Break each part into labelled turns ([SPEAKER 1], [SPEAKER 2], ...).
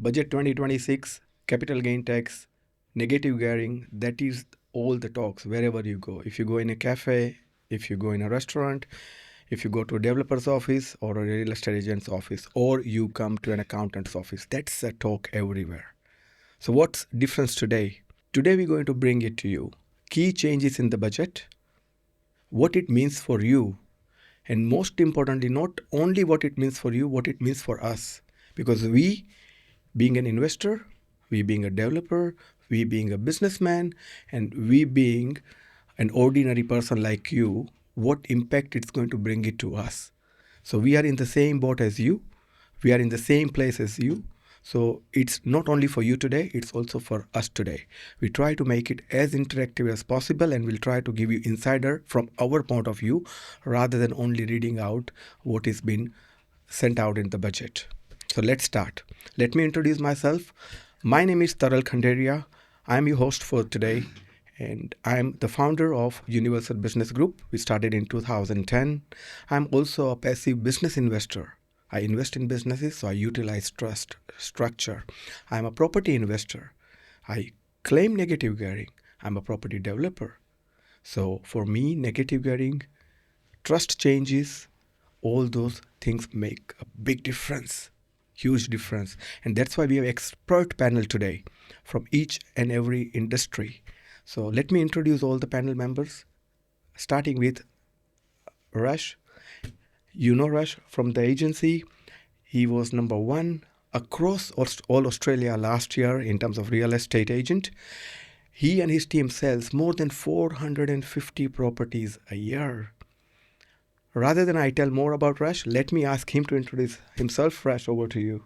[SPEAKER 1] Budget 2026, capital gain tax, negative gearing, that is all the talks wherever you go. If you go in a cafe, if you go in a restaurant, if you go to a developer's office or a real estate agent's office, or you come to an accountant's office, that's a talk everywhere. So what's difference today? Today we're going to bring it to you. Key changes in the budget, what it means for you, and most importantly, not only what it means for you, what it means for us. Because we, being an investor, we being a developer, we being a businessman, and we being an ordinary person like you, what impact it's going to bring it to us. So we are in the same boat as you. We are in the same place as you. So it's not only for you today, it's also for us today. We try to make it as interactive as possible, and we'll try to give you insider from our point of view rather than only reading out what is been sent out in the budget. So let's start. Let me introduce myself. My name is Taral Khanderia. I'm your host for today, and I'm the founder of Universal Business Group. We started in 2010. I'm also a passive business investor. I invest in businesses, so I utilize trust structure. I'm a property investor. I claim negative gearing. I'm a property developer. So for me, negative gearing, trust changes, all those things make a big difference, huge difference. And that's why we have expert panel today from each and every industry. So let me introduce all the panel members, starting with Rash. You know Rash from the agency. He was number one across all Australia last year in terms of real estate agent. He and his team sells more than 450 properties a year. Rather than I tell more about Rash, let me ask him to introduce himself. Rash, over to you.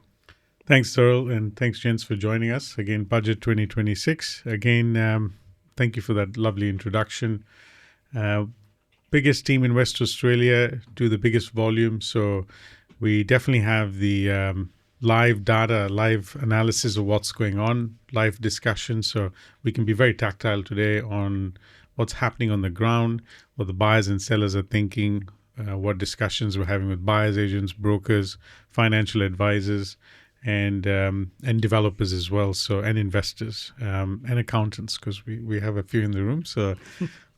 [SPEAKER 2] Thanks, Taral, and thanks, gents, for joining us. Again, Budget 2026. Again, thank you for that lovely introduction. Biggest team in West Australia, do the biggest volume. So we definitely have the live data, live analysis of what's going on, live discussion. So we can be very tactile today on what's happening on the ground, what the buyers and sellers are thinking, what discussions we're having with buyers, agents, brokers, financial advisors, and developers as well. So and investors and accountants, because we have a few in the room. So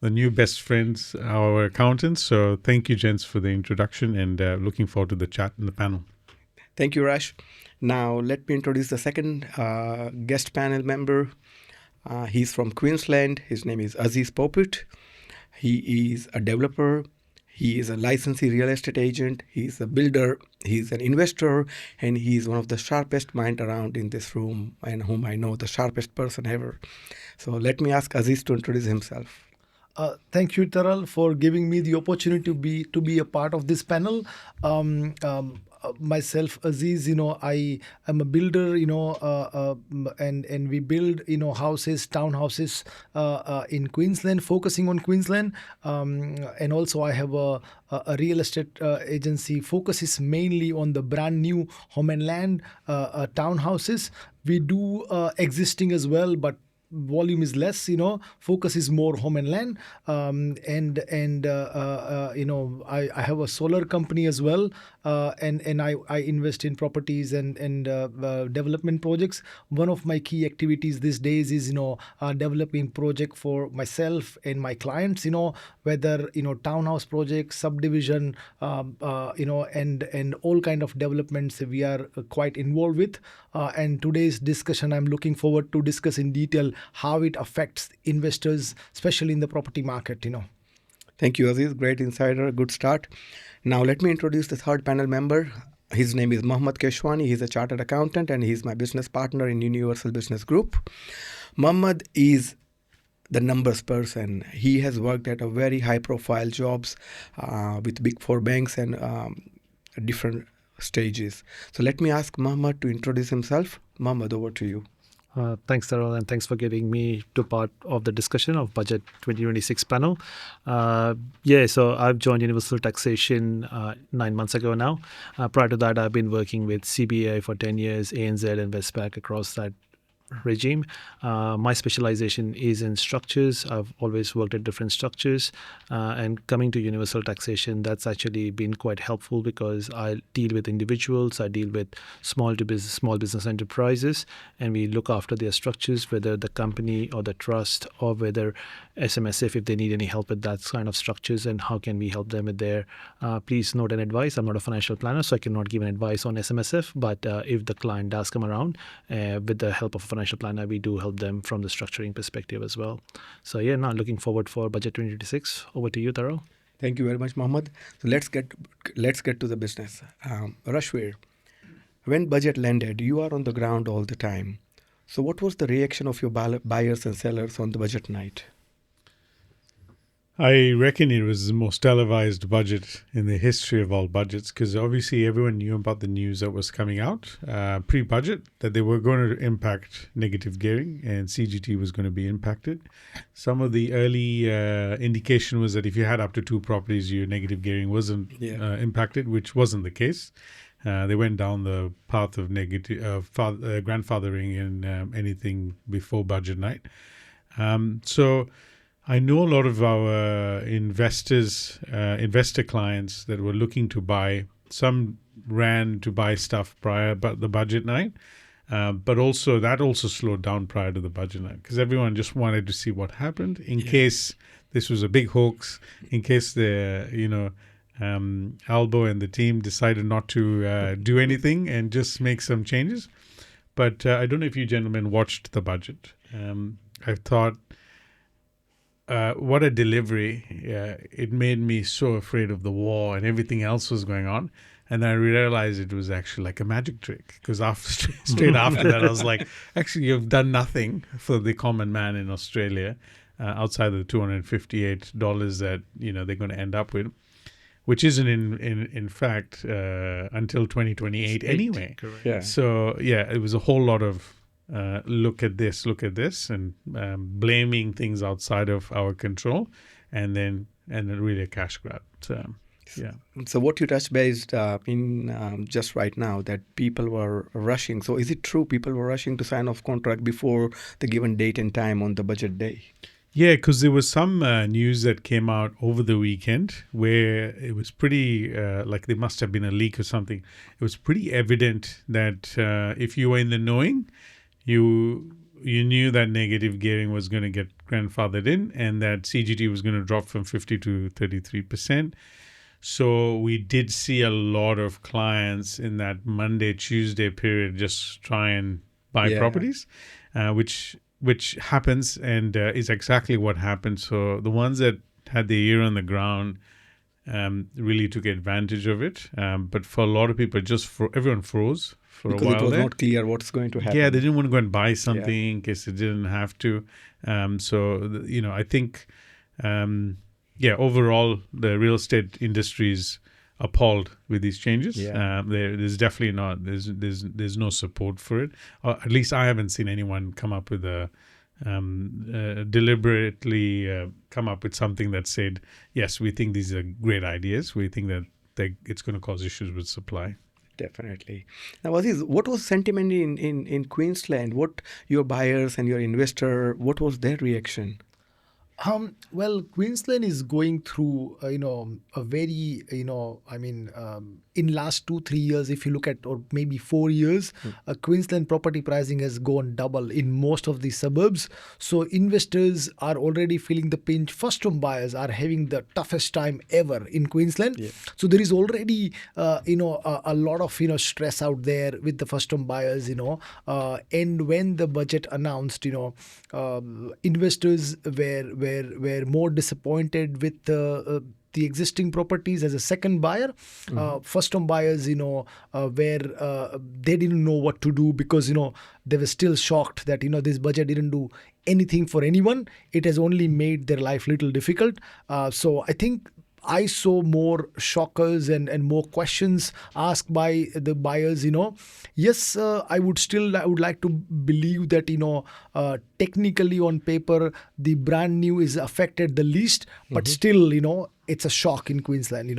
[SPEAKER 2] the new best friends, our accountants. So thank you, gents, for the introduction, and looking forward to the chat in the panel.
[SPEAKER 1] Thank you, Rash. Now let me introduce the second guest panel member. He's from Queensland. His name is Aziz Poppat. He is a developer. He is a licensee real estate agent. He's a builder. He's an investor, and he's one of the sharpest mind around in this room, and whom I know the sharpest person ever. So let me ask Aziz to introduce himself.
[SPEAKER 3] Thank you, Taral, for giving me the opportunity to be a part of this panel. Myself, Aziz, I am a builder, and we build, houses, townhouses in Queensland, focusing on Queensland. And also I have a real estate agency, focuses mainly on the brand new home and land townhouses. We do existing as well, but volume is less, focus is more home and land. I have a solar company as well, and I invest in properties and development projects. One of my key activities these days is developing project for myself and my clients, whether townhouse projects, subdivision, and all kind of developments we are quite involved with. And today's discussion, I'm looking forward to discuss in detail how it affects investors, especially in the property market.
[SPEAKER 1] Thank you, Aziz. Great insider. Good start. Now let me introduce the third panel member. His name is Mohammad Keshavani. He's a chartered accountant, and he's my business partner in Universal Business Group. Mohammad is the numbers person. He has worked at a very high profile jobs with big four banks and different stages. So let me ask Mohammad to introduce himself. Mohammad, over to you.
[SPEAKER 4] Thanks, Taral, and thanks for getting me to part of the discussion of Budget 2026 panel. So I've joined Universal Taxation 9 months ago now. Prior to that, I've been working with CBA for 10 years, ANZ and Westpac across that regime. My specialization is in structures. I've always worked at different structures, and coming to universal taxation, that's actually been quite helpful because I deal with individuals, I deal with small business enterprises, and we look after their structures, whether the company or the trust or whether SMSF, if they need any help with that kind of structures, and how can we help them with their. Please note and advice, I'm not a financial planner, so I cannot give an advice on SMSF, but if the client does come around with the help of a financial planner, we do help them from the structuring perspective as well. So yeah, now looking forward for budget 2026. Over to you, Taral.
[SPEAKER 1] Thank you very much, Mohammad. So let's get to the business. Rashweer, when budget landed, you are on the ground all the time. So what was the reaction of your buyers and sellers on the budget night?
[SPEAKER 2] I reckon it was the most televised budget in the history of all budgets because obviously everyone knew about the news that was coming out pre-budget that they were going to impact negative gearing and CGT was going to be impacted. Some of the early indication was that if you had up to 2 properties, your negative gearing wasn't impacted, which wasn't the case. They went down the path of negative grandfathering and anything before budget night. So I know a lot of our investor clients that were looking to buy. Some ran to buy stuff prior but the budget night, but also that slowed down prior to the budget night because everyone just wanted to see what happened in case this was a big hoax, in case the Albo and the team decided not to do anything and just make some changes. But I don't know if you gentlemen watched the budget. I thought. What a delivery. It made me so afraid of the war and everything else was going on. And I realized it was actually like a magic trick because straight after that, I was like, actually, you've done nothing for the common man in Australia outside of the $258 that, they're going to end up with, which isn't in fact until 2028 anyway.
[SPEAKER 4] Correct.
[SPEAKER 1] Yeah.
[SPEAKER 2] So, it was a whole lot of look at this, and blaming things outside of our control, and then really a cash grab. So, yeah.
[SPEAKER 1] So what you touched based in just right now that people were rushing. So is it true people were rushing to sign off contract before the given date and time on the budget day?
[SPEAKER 2] Yeah, because there was some news that came out over the weekend where it was pretty like there must have been a leak or something. It was pretty evident that if you were in the knowing, you knew that negative gearing was going to get grandfathered in and that CGT was going to drop from 50 to 33%. So we did see a lot of clients in that Monday, Tuesday period just try and buy properties, which happens and is exactly what happened. So the ones that had their ear on the ground really took advantage of it. But for a lot of people, everyone froze.
[SPEAKER 1] Because it was not clear what's going to happen.
[SPEAKER 2] Yeah, they didn't want to go and buy something in case they didn't have to. I think, overall, the real estate industry is appalled with these changes.
[SPEAKER 1] Yeah.
[SPEAKER 2] There's definitely not. There's no support for it. Or at least I haven't seen anyone come up with deliberately come up with something that said, yes, we think these are great ideas. We think that it's going to cause issues with supply.
[SPEAKER 1] Definitely. Now, Aziz, what was sentiment in Queensland? What your buyers and your investor, what was their reaction?
[SPEAKER 3] Well, Queensland is going through, a very, in last 2-3 years, if you look at, or maybe 4 years, Queensland property pricing has gone double in most of the suburbs. So investors are already feeling the pinch. First home buyers are having the toughest time ever in Queensland. Yeah. So there is already, a lot of, stress out there with the first home buyers, and when the budget announced, investors were more disappointed with the existing properties as a second buyer. First home buyers, where they didn't know what to do because, they were still shocked that, this budget didn't do anything for anyone. It has only made their life little difficult. So I think I saw more shockers and more questions asked by the buyers, Yes, I would like to believe that, technically on paper, the brand new is affected the least, but still, it's a shock in Queensland,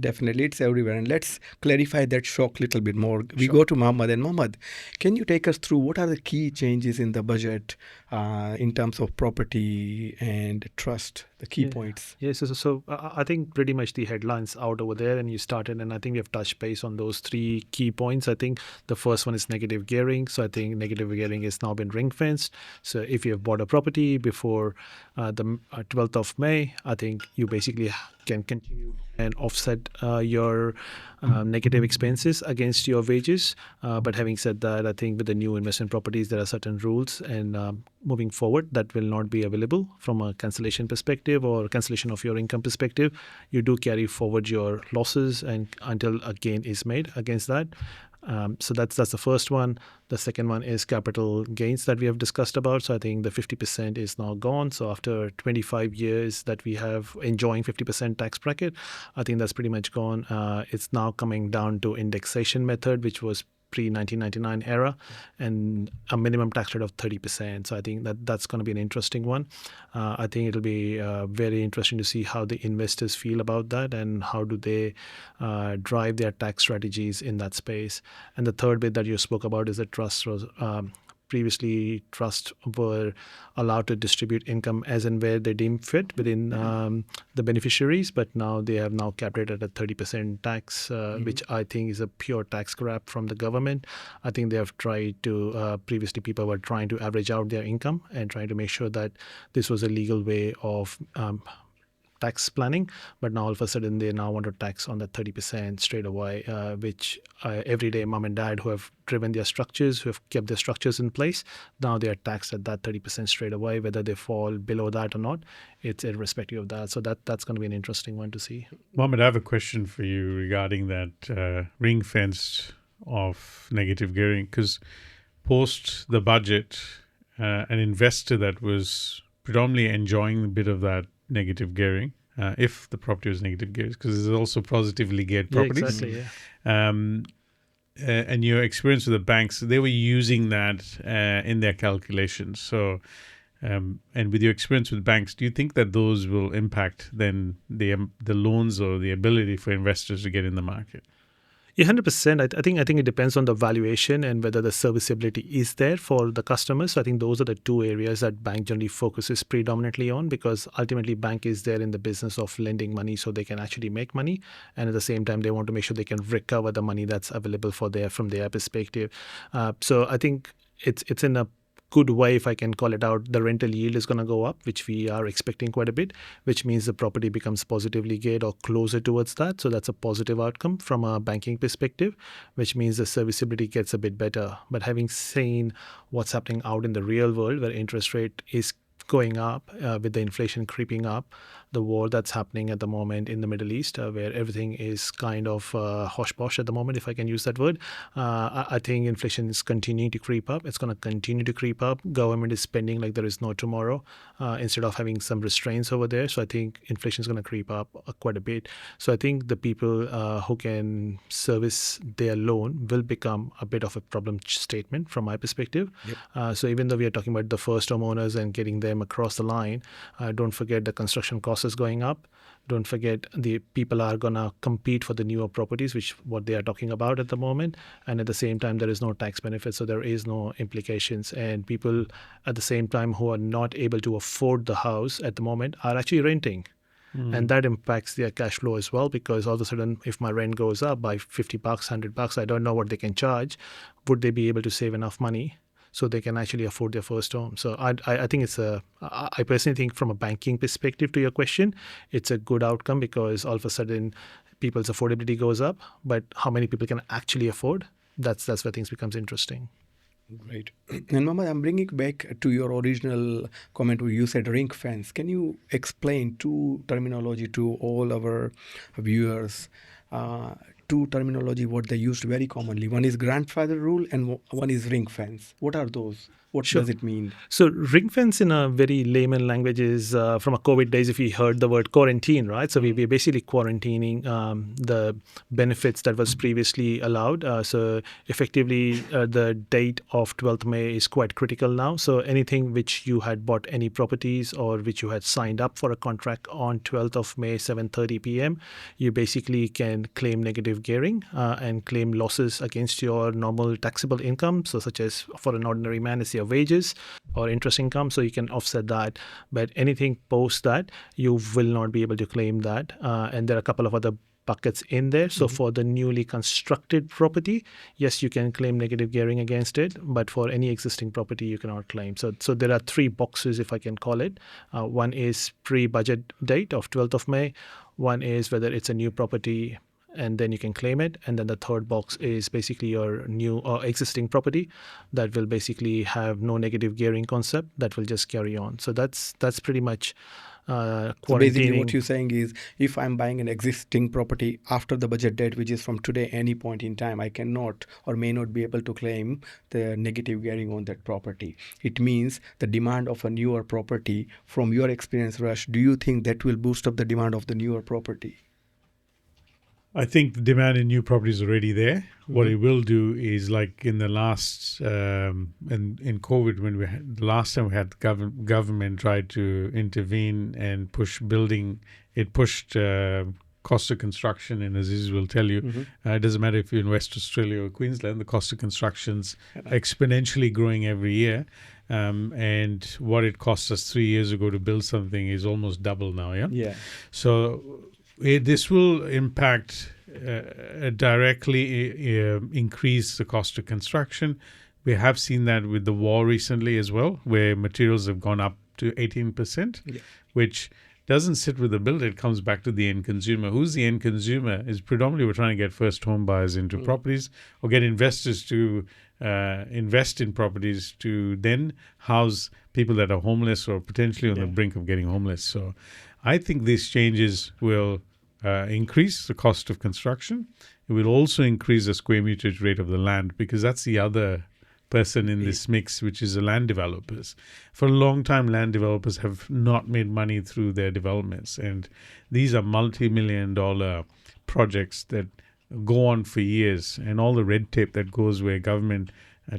[SPEAKER 1] Definitely, it's everywhere. And let's clarify that shock a little bit more. We go to Mohammad. And Mohammad, can you take us through what are the key changes in the budget in terms of property and trust, the key points?
[SPEAKER 4] Yes, I think pretty much the headlines out over there, and you started, and I think we have touched base on those three key points. I think the first one is negative gearing. So I think negative gearing has now been ring fenced. So if you have bought a property before the 12th of May, I think you basically can continue and offset your negative expenses against your wages. But having said that, I think with the new investment properties, there are certain rules, and moving forward, that will not be available from a cancellation perspective or cancellation of your income perspective. You do carry forward your losses and until a gain is made against that. So that's the first one. The second one is capital gains that we have discussed about. So I think the 50% is now gone. So after 25 years that we have enjoying 50% tax bracket, I think that's pretty much gone. It's now coming down to indexation method, which was pre-1999 era, and a minimum tax rate of 30%. So I think that's going to be an interesting one. I think it'll be very interesting to see how the investors feel about that and how do they drive their tax strategies in that space. And the third bit that you spoke about is that trust was previously trusts were allowed to distribute income as and where they deem fit within the beneficiaries, but now they have now capped it at a 30% tax, which I think is a pure tax grab from the government. I think they have tried to, previously people were trying to average out their income and trying to make sure that this was a legal way of tax planning, but now all of a sudden they now want to tax on that 30% straight away, which everyday mom and dad who have driven their structures, who have kept their structures in place, now they are taxed at that 30% straight away, whether they fall below that or not. It's irrespective of that. So that's going to be an interesting one to see.
[SPEAKER 2] Mohammed, I have a question for you regarding that ring fence of negative gearing, because post the budget, an investor that was predominantly enjoying a bit of that negative gearing, if the property was negative gearing, because there's also positively geared properties.
[SPEAKER 4] Yeah, exactly, yeah.
[SPEAKER 2] And your experience with the banks, they were using that in their calculations. So, and with your experience with banks, do you think that those will impact then the loans or the ability for investors to get in the market?
[SPEAKER 4] Yeah, 100%. I think it depends on the valuation and whether the serviceability is there for the customers. So I think those are the two areas that bank generally focuses predominantly on, because ultimately bank is there in the business of lending money so they can actually make money, and at the same time they want to make sure they can recover the money that's available from their perspective. So I think it's in a good way, if I can call it out, the rental yield is going to go up, which we are expecting quite a bit, which means the property becomes positively geared or closer towards that. So that's a positive outcome from a banking perspective, which means the serviceability gets a bit better. But having seen what's happening out in the real world, where interest rate is going up with the inflation creeping up, the war that's happening at the moment in the Middle East, where everything is kind of hosh-posh at the moment, if I can use that word. I think inflation is continuing to creep up. It's going to continue to creep up. Government is spending like there is no tomorrow instead of having some restraints over there. So I think inflation is going to creep up quite a bit. So I think the people who can service their loan will become a bit of a problem statement from my perspective. Yep. So even though we are talking about the first homeowners and getting them across the line, don't forget the construction cost is going up. Don't forget the people are going to compete for the newer properties, which what they are talking about at the moment. And at the same time, there is no tax benefit, so there is no implications. And people at the same time who are not able to afford the house at the moment are actually renting. And that impacts their cash flow as well, because all of a sudden, if my rent goes up by $50, $100, I don't know what they can charge. Would they be able to save enough money so they can actually afford their first home? So I think I personally think from a banking perspective to your question, it's a good outcome, because all of a sudden people's affordability goes up, but how many people can actually afford? That's where things becomes interesting.
[SPEAKER 1] Great. And Mohammad, I'm bringing back to your original comment where you said ring fence. Can you explain two terminology to all our viewers? two terminology what they used very commonly. One is grandfather rule and one is ring fence. What are those? What
[SPEAKER 4] Sure.
[SPEAKER 1] does it mean?
[SPEAKER 4] So ring fence in a very layman language is from a COVID days, if you heard the word quarantine, right? So we're basically quarantining the benefits that was previously allowed. So effectively, the date of 12th May is quite critical now. So anything which you had bought any properties or which you had signed up for a contract on 12th of May, 7:30 p.m., you basically can claim negative gearing and claim losses against your normal taxable income. So such as for an ordinary man, it's your wages or interest income, so you can offset that. But anything post that, you will not be able to claim that. And there are a couple of other buckets in there. So for the newly constructed property, yes, you can claim negative gearing against it, but for any existing property, you cannot claim. So there are three boxes, if I can call it. One is pre-budget date of 12th of May. One is whether it's a new property, and then you can claim it. And then the third box is basically your new or existing property that will basically have no negative gearing concept that will just carry on. So that's pretty much
[SPEAKER 1] So basically
[SPEAKER 4] quarantining.
[SPEAKER 1] what you're saying is if I'm buying an existing property after the budget date, which is from today, any point in time, I cannot or may not be able to claim the negative gearing on that property. It means the demand of a newer property, from your experience, Rash, do you think that will boost up the demand of the newer property?
[SPEAKER 2] I think the demand in new property is already there. What it will do is, like in the last in COVID, when the last time we had government tried to intervene and push building, it pushed cost of construction, and Aziz will tell you, it doesn't matter if you're in West Australia or Queensland, the cost of construction's exponentially growing every year. And what it cost us 3 years ago to build something is almost double now.
[SPEAKER 1] Yeah.
[SPEAKER 2] So this will impact directly increase the cost of construction. We have seen that with the war recently as well, where materials have gone up to 18%, which doesn't sit with the builder. It comes back to the end consumer. Who's the end consumer? Is predominantly we're trying to get first home buyers into properties or get investors to invest in properties to then house people that are homeless or potentially on the brink of getting homeless. So I think these changes will increase the cost of construction. It will also increase the square meterage rate of the land, because that's the other person in this mix, which is the land developers. For a long time, land developers have not made money through their developments. And these are multi-million-dollar projects that go on for years, and all the red tape that goes where government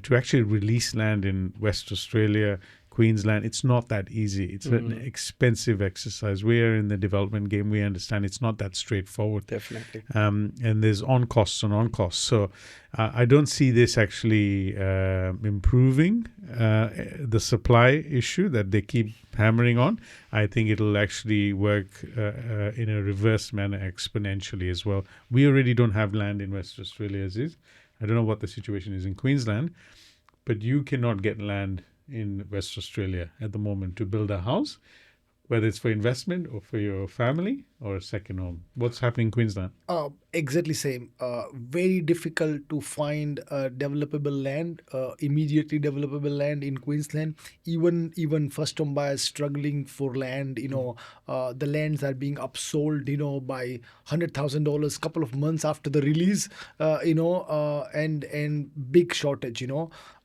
[SPEAKER 2] to actually release land in West Australia, Queensland, it's not that easy. It's an expensive exercise. We are in the development game. We understand it's not that straightforward.
[SPEAKER 1] Definitely.
[SPEAKER 2] And there's on costs and on costs. So I don't see this actually improving the supply issue that they keep hammering on. I think it'll actually work in a reverse manner exponentially as well. We already don't have land in West Australia, Aziz. I don't know what the situation is in Queensland, but you cannot get land in West Australia at the moment to build a house, whether it's for investment or for your family or a second home. What's happening in Queensland?
[SPEAKER 3] Exactly same. Very difficult to find developable land, immediately developable land in Queensland. Even first home buyers struggling for land. The lands are being upsold, by $100,000 couple of months after the release. And big shortage.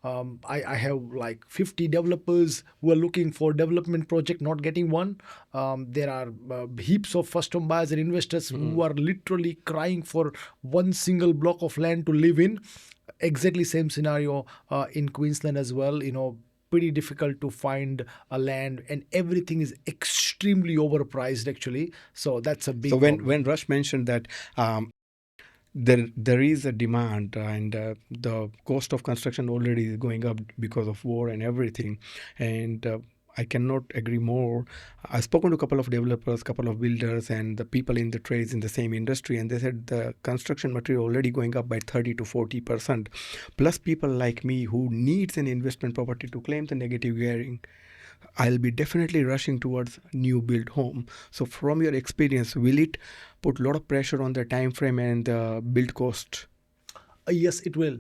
[SPEAKER 3] I have like 50 developers who are looking for development project, not getting one. There are heaps of first home buyers and investors who are literally crying for one single block of land to live in. Exactly same scenario in Queensland as well. Pretty difficult to find a land, and everything is extremely overpriced actually. So that's a big
[SPEAKER 1] So
[SPEAKER 3] problem.
[SPEAKER 1] when Rush mentioned that there is a demand and the cost of construction already is going up because of war and everything, and I cannot agree more. I've spoken to a couple of developers, couple of builders, and the people in the trades in the same industry, and they said the construction material already going up by 30 to 40%. Plus people like me who needs an investment property to claim the negative gearing, I'll be definitely rushing towards new build home. So from your experience, will it put a lot of pressure on the time frame and the build cost?
[SPEAKER 3] Yes, it will.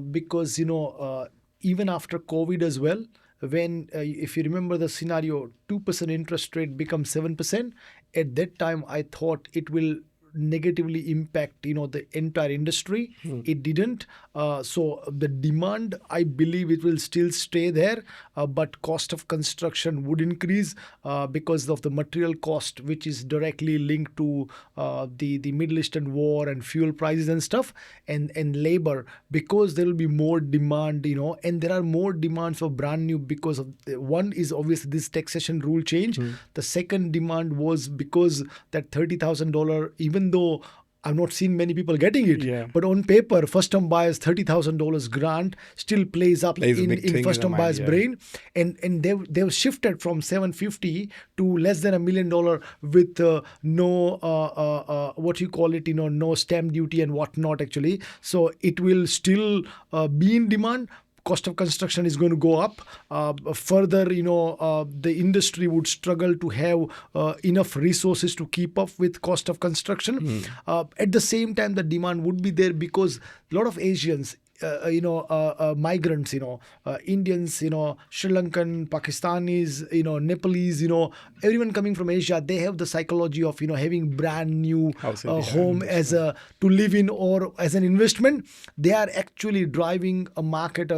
[SPEAKER 3] Because, even after COVID as well, when, if you remember the scenario, 2% interest rate becomes 7%. At that time, I thought it will negatively impact the entire industry. It didn't. So the demand, I believe it will still stay there, but cost of construction would increase because of the material cost, which is directly linked to the Middle Eastern war and fuel prices and stuff, and labor, because there will be more demand, and there are more demands for brand new because of one is obviously this taxation rule change. The second demand was because that $30,000, even though I've not seen many people getting it, but on paper, first-time buyers $30,000 grant still plays
[SPEAKER 1] a big thing
[SPEAKER 3] in first-time
[SPEAKER 1] the
[SPEAKER 3] buyers'
[SPEAKER 1] mind,
[SPEAKER 3] brain, and they've shifted from $750 to less than $1 million with no what you call it, no stamp duty and whatnot actually. So it will still be in demand. Cost of construction is going to go up. Further, the industry would struggle to have enough resources to keep up with cost of construction. At the same time, the demand would be there because a lot of Asians, migrants, Indians, Sri Lankan, Pakistanis, Nepalese, everyone coming from Asia, they have the psychology of, having brand new home as to live in or as an investment. They are actually driving a market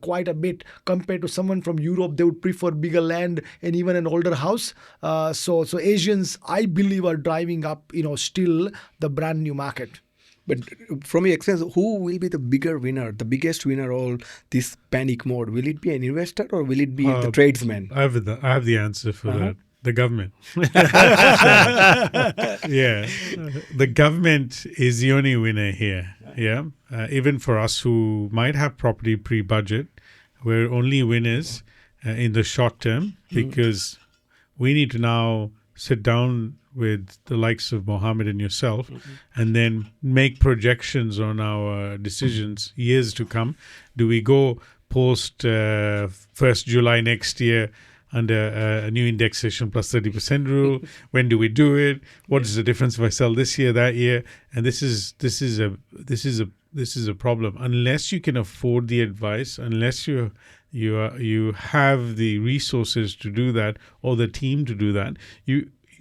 [SPEAKER 3] quite a bit compared to someone from Europe. They would prefer bigger land and even an older house. So Asians, I believe, are driving up, still the brand new market.
[SPEAKER 1] But from your experience, who will be the bigger winner, the biggest winner of this panic mode? Will it be an investor or will it be the tradesman?
[SPEAKER 2] I have the answer for that. The government. Yeah. The government is the only winner here. Yeah. Even for us who might have property pre-budget, we're only winners in the short term because we need to now sit down with the likes of Mohammad and yourself and then make projections on our decisions years to come. Do we go post 1st July next year under a new indexation plus 30% rule? When do we do it? What is the difference if I sell this year, that year? And this is a problem. Unless you can afford the advice, unless you have the resources to do that or the team to do that,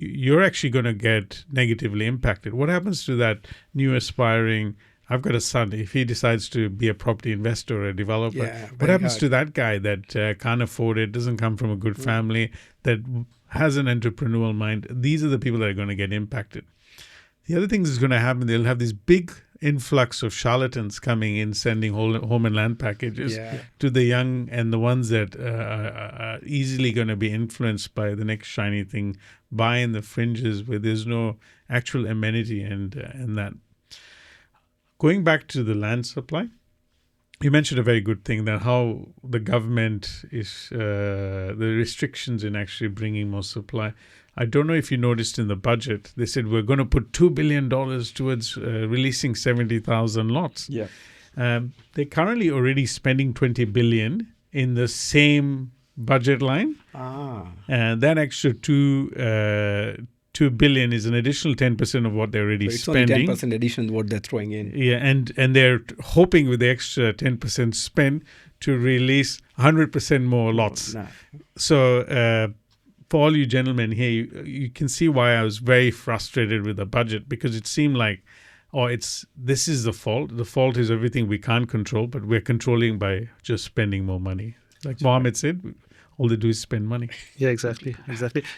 [SPEAKER 2] you're actually going to get negatively impacted. What happens to that new aspiring, I've got a son, if he decides to be a property investor or a developer, what happens to that guy that can't afford it, doesn't come from a good family, that has an entrepreneurial mind? These are the people that are going to get impacted. The other thing that's going to happen, they'll have this big influx of charlatans coming in, sending home and land packages to the young and the ones that are easily going to be influenced by the next shiny thing, buying the fringes where there's no actual amenity and that. Going back to the land supply, you mentioned a very good thing, that how the government is, the restrictions in actually bringing more supply. I don't know if you noticed in the budget, they said we're going to put $2 billion towards releasing 70,000 lots.
[SPEAKER 1] Yeah.
[SPEAKER 2] They're currently already spending $20 billion in the same budget line. And that extra $2 billion is an additional 10% of what they're already spending.
[SPEAKER 1] It's only 10% addition to what they're throwing in.
[SPEAKER 2] Yeah, and they're hoping with the extra 10% spend to release 100% more lots. So for all you gentlemen here, you can see why I was very frustrated with the budget, because it seemed like, this is the fault. The fault is everything we can't control, but we're controlling by just spending more money. Like Mohammad said, all they do is spend money.
[SPEAKER 4] Yeah, exactly.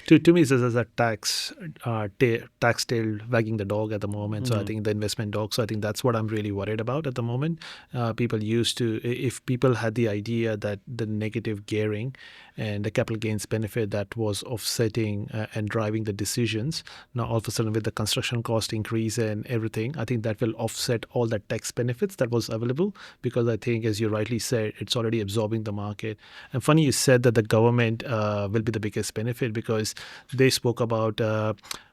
[SPEAKER 4] To me, this is a tax tail wagging the dog at the moment. So I think the investment dog. So I think that's what I'm really worried about at the moment. People used to, if people had the idea that the negative gearing and the capital gains benefit that was offsetting and driving the decisions, now all of a sudden with the construction cost increase and everything, I think that will offset all the tax benefits that was available, because I think, as you rightly said, it's already absorbing the market. And funny you said that the government will be the biggest benefit, because they spoke about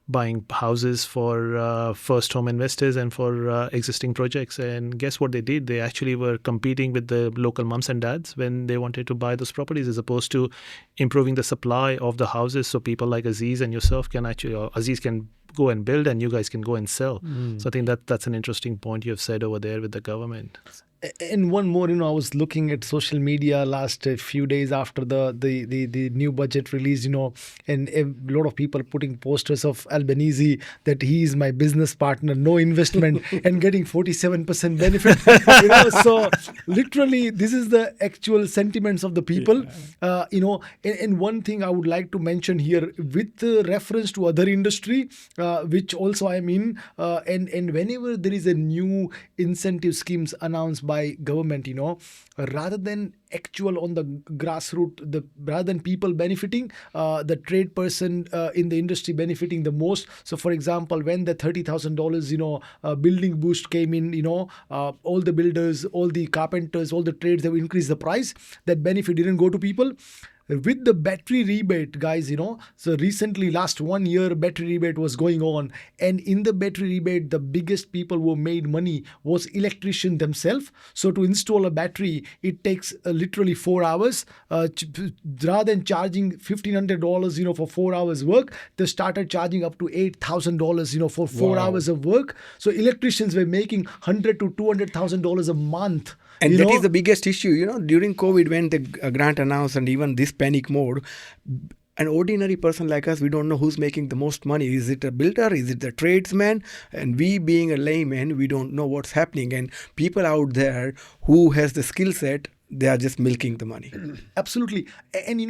[SPEAKER 4] buying houses for first home investors and for existing projects. And guess what they did? They actually were competing with the local mums and dads when they wanted to buy those properties, as opposed to improving the supply of the houses, so people like Aziz and yourself can actually, or Aziz can go and build and you guys can go and sell. So I think that's an interesting point you have said over there with the government.
[SPEAKER 3] And one more, I was looking at social media last few days after the new budget release, and a lot of people putting posters of Albanese that he is my business partner, no investment, and getting 47% benefit. So literally, this is the actual sentiments of the people. And one thing I would like to mention here, with reference to other industry, which also I'm in, and whenever there is a new incentive schemes announced by government, rather than actual on the grassroots, rather than people benefiting, the trade person in the industry benefiting the most. So for example, when the $30,000 building boost came in, all the builders, all the carpenters, all the trades have increased the price. That benefit didn't go to people. With the battery rebate, guys, so recently, last 1 year, battery rebate was going on. And in the battery rebate, the biggest people who made money was electrician themselves. So to install a battery, it takes literally 4 hours. Rather than charging $1,500, for 4 hours work, they started charging up to $8,000, for 4 hours of work. So electricians were making $100,000 to $200,000 a month.
[SPEAKER 1] And that is the biggest issue, during COVID, when the grant announced and even this panic mode, an ordinary person like us, we don't know who's making the most money. Is it a builder? Is it the tradesman? And we being a layman, we don't know what's happening. And people out there who has the skill set, they are just milking the money.
[SPEAKER 3] Absolutely. And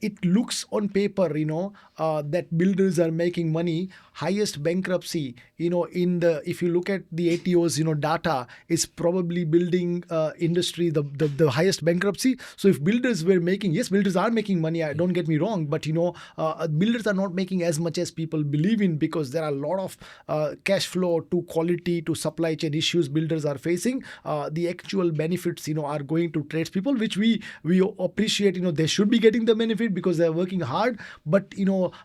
[SPEAKER 3] it looks on paper, that builders are making money. Highest bankruptcy, if you look at the ATO's, data, is probably building industry, the highest bankruptcy. So if builders were making, yes, builders are making money, don't get me wrong, but builders are not making as much as people believe in, because there are a lot of cash flow to quality to supply chain issues builders are facing. The actual benefits, are going to tradespeople, which we appreciate. They should be getting the benefit because they're working hard. But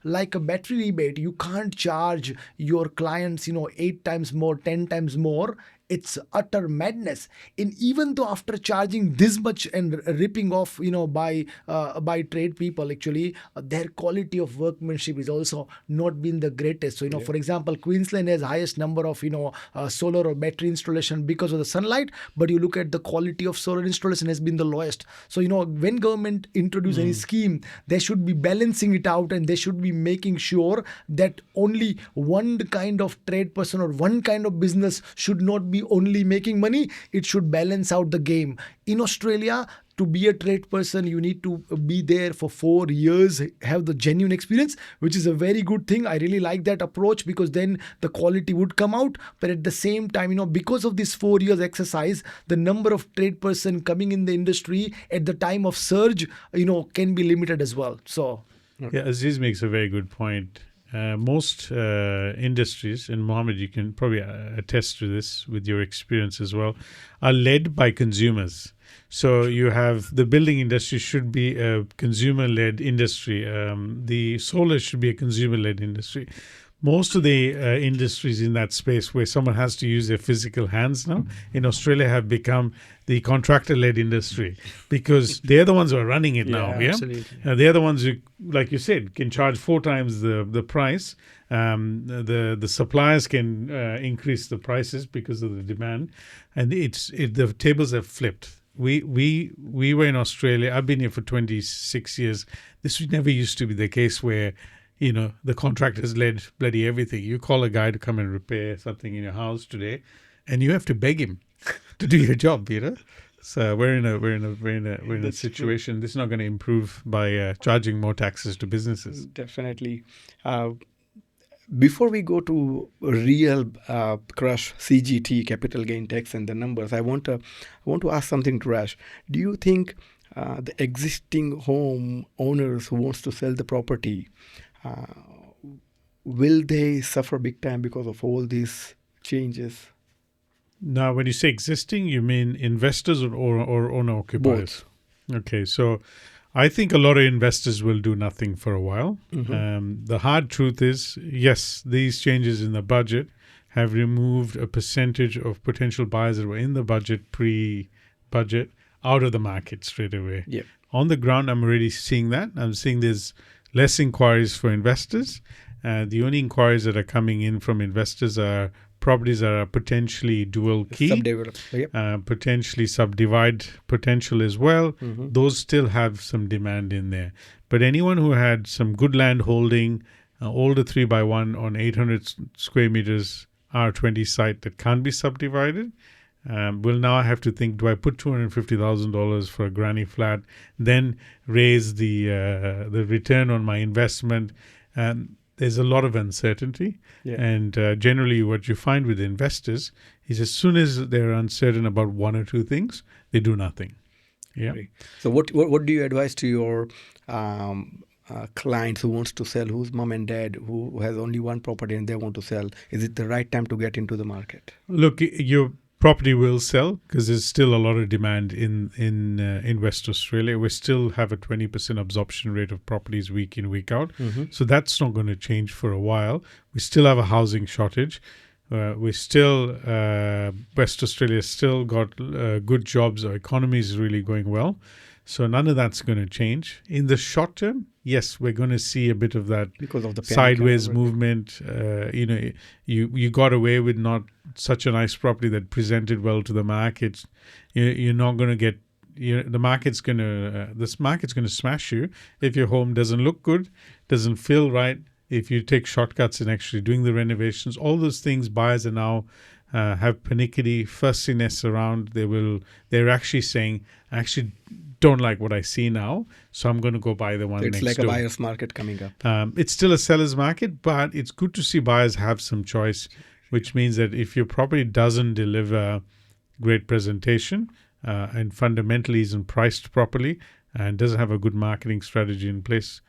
[SPEAKER 3] like a battery rebate, you can't charge your clients 8 times more, 10 times more. It's utter madness. And even though after charging this much and ripping off, by trade people, actually, their quality of workmanship is also not been the greatest. So, for example, Queensland has highest number of, solar or battery installation because of the sunlight, but you look at the quality of solar installation has been the lowest. So, when government introduce any scheme, they should be balancing it out, and they should be making sure that only one kind of trade person or one kind of business should not be only making money. It should balance out the game. In Australia, to be a trade person, you need to be there for 4 years, have the genuine experience, which is a very good thing. I really like that approach, because then the quality would come out. But at the same time, because of this 4 years exercise, the number of trade person coming in the industry at the time of surge, can be limited as well. So,
[SPEAKER 2] yeah, Aziz makes a very good point. Most industries, and Mohammad, you can probably attest to this with your experience as well, are led by consumers. So you have the building industry should be a consumer-led industry. The solar should be a consumer-led industry. Most of the industries in that space where someone has to use their physical hands now in Australia have become the contractor-led industry, because they're the ones who are running it now. Yeah,
[SPEAKER 4] absolutely.
[SPEAKER 2] They're the ones who, like you said, can charge 4 times the price. The suppliers can increase the prices because of the demand, and the tables have flipped. We were in Australia. I've been here for 26 years. This never used to be the case where, the contractors led bloody everything. You call a guy to come and repair something in your house today, and you have to beg him to do your job. So we're in a situation. True. This is not going to improve by charging more taxes to businesses.
[SPEAKER 1] Definitely. Before we go to real crush CGT, capital gain tax, and the numbers, I want to ask something to Rash. Do you think the existing home owners who wants to sell the property, will they suffer big time because of all these changes?
[SPEAKER 2] Now, when you say existing, you mean investors or owner occupiers?
[SPEAKER 1] Both.
[SPEAKER 2] Okay, so I think a lot of investors will do nothing for a while.
[SPEAKER 1] Mm-hmm.
[SPEAKER 2] The hard truth is, yes, these changes in the budget have removed a percentage of potential buyers that were in the budget, pre-budget, out of the market straight away.
[SPEAKER 1] Yep.
[SPEAKER 2] On the ground, I'm already seeing that. I'm seeing there's less inquiries for investors. The only inquiries that are coming in from investors are properties that are potentially dual key,
[SPEAKER 1] Subdeveloped. Yep.
[SPEAKER 2] potentially subdivide potential as well, those still have some demand in there. But anyone who had some good land holding, older 3x1 on 800 square meters R20 site that can't be subdivided, will now have to think, do I put $250,000 for a granny flat, then raise the return on my investment? There's a lot of uncertainty.
[SPEAKER 1] Yeah.
[SPEAKER 2] And generally what you find with investors is as soon as they're uncertain about one or two things, they do nothing. Yeah.
[SPEAKER 1] Right. So what do you advise to your clients who wants to sell, whose mom and dad who has only one property and they want to sell? Is it the right time to get into the market?
[SPEAKER 2] Look, your property will sell because there's still a lot of demand in West Australia. We still have a 20% absorption rate of properties week in, week out. So that's not going to change for a while. We still have a housing shortage. We still, West Australia still got good jobs. Our economy is really going well. So none of that's going to change. In the short term, yes, we're going to see a bit of that
[SPEAKER 1] Because of the panic
[SPEAKER 2] sideways
[SPEAKER 1] and everything.
[SPEAKER 2] movement. You got away with not such a nice property that presented well to the market. You're not going to get. The market's going to. This market's going to smash you if your home doesn't look good, doesn't feel right. If you take shortcuts in actually doing the renovations, all those things, buyers are now have panicky, fussiness around. They're actually saying, I actually don't like what I see now, so I'm going to go buy the one
[SPEAKER 1] So
[SPEAKER 2] next
[SPEAKER 1] it's like
[SPEAKER 2] door.
[SPEAKER 1] a buyer's market coming up.
[SPEAKER 2] It's still a seller's market, but it's good to see buyers have some choice, which means that if your property doesn't deliver great presentation and fundamentally isn't priced properly and doesn't have a good marketing strategy in place,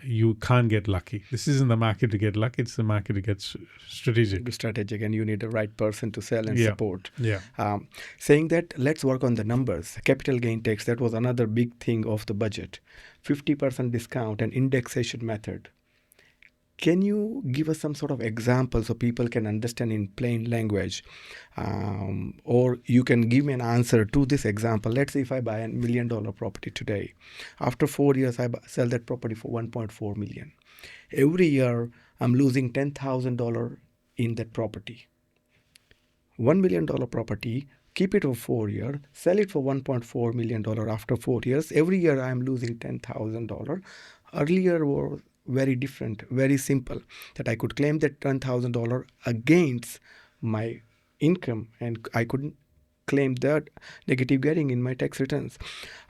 [SPEAKER 2] you can't get lucky. This isn't the market to get lucky. It's the market to get strategic.
[SPEAKER 1] Strategic, and you need the right person to sell and
[SPEAKER 2] Yeah.
[SPEAKER 1] support.
[SPEAKER 2] Yeah.
[SPEAKER 1] Saying that, let's work on the numbers. Capital gain tax, that was another big thing of the budget. 50% discount and indexation method. Can you give us some sort of example so people can understand in plain language? Or you can give me an answer to this example. Let's say if I buy $1 million property today. After 4 years, I sell that property for $1.4 million. Every year, I'm losing $10,000 in that property. $1 million property, keep it for 4 years, sell it for $1.4 million after 4 years. Every year, I'm losing $10,000. Earlier was very different, very simple, that I could claim that $10,000 against my income and I couldn't claim that negative gearing in my tax returns.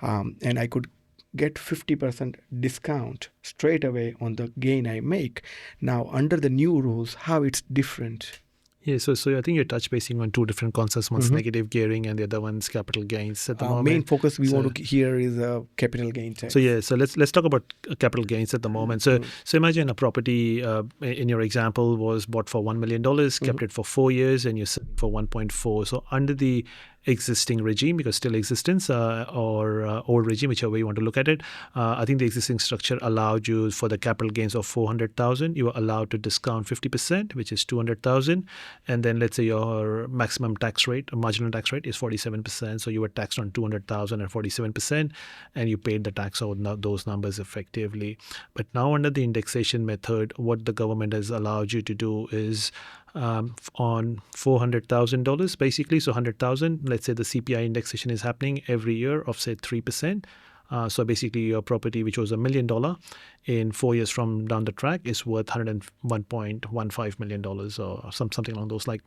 [SPEAKER 1] And I could get 50% discount straight away on the gain I make. Now, under the new rules, how it's different?
[SPEAKER 4] Yeah, so I think you're touch basing on two different concepts. One's negative gearing and the other one's capital gains at the moment.
[SPEAKER 1] Main focus we want to hear is capital gain tax.
[SPEAKER 4] So let's talk about capital gains at the moment. So imagine a property in your example was bought for $1 million, kept it for 4 years, and you sell it for 1.4. So under the existing regime, because still existence or old regime, whichever way you want to look at it, I think the existing structure allowed you for the capital gains of 400,000, you were allowed to discount 50%, which is 200,000, and then let's say your maximum tax rate, or marginal tax rate, is 47%. So you were taxed on 200,000 at 47%, and you paid the tax on those numbers effectively. But now under the indexation method, what the government has allowed you to do is on $400,000 basically, so 100,000. Let's say the CPI indexation is happening every year of say 3%. So basically, your property, which was $1 million, in 4 years from down the track, is worth $101.15 million or something along those like.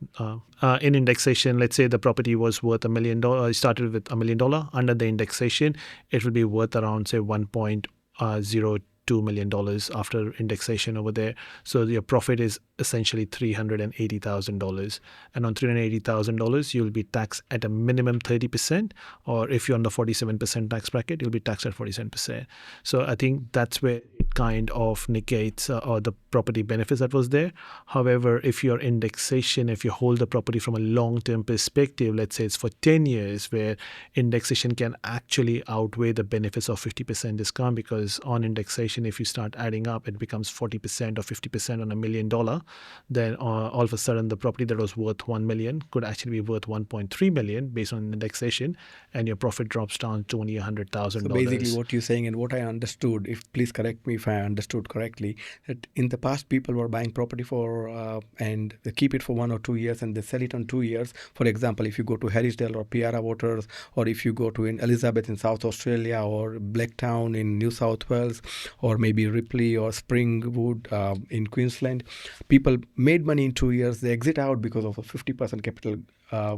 [SPEAKER 4] In indexation, let's say the property was worth $1 million. It started with $1 million. Under the indexation, it will be worth around say $1.02 million after indexation over there. So your profit is essentially $380,000, and on $380,000 you'll be taxed at a minimum 30%, or if you're on the 47% tax bracket, you'll be taxed at 47%. So I think that's where it kind of negates or the property benefits that was there. However, if your indexation, if you hold the property from a long-term perspective, let's say it's for 10 years, where indexation can actually outweigh the benefits of 50% discount, because on indexation, if you start adding up, it becomes 40% or 50% on $1 million. then all of a sudden the property that was worth 1 million could actually be worth 1.3 million based on indexation, and your profit drops down to only $100,000.
[SPEAKER 1] So basically what you're saying, and what I understood, if please correct me if I understood correctly, that in the past people were buying property for and they keep it for 1 or 2 years and they sell it on 2 years. For example, if you go to Harrisdale or Piara Waters, or if you go to in Elizabeth in South Australia, or Blacktown in New South Wales, or maybe Ripley or Springwood in Queensland, people made money in 2 years, they exit out because of a 50% capital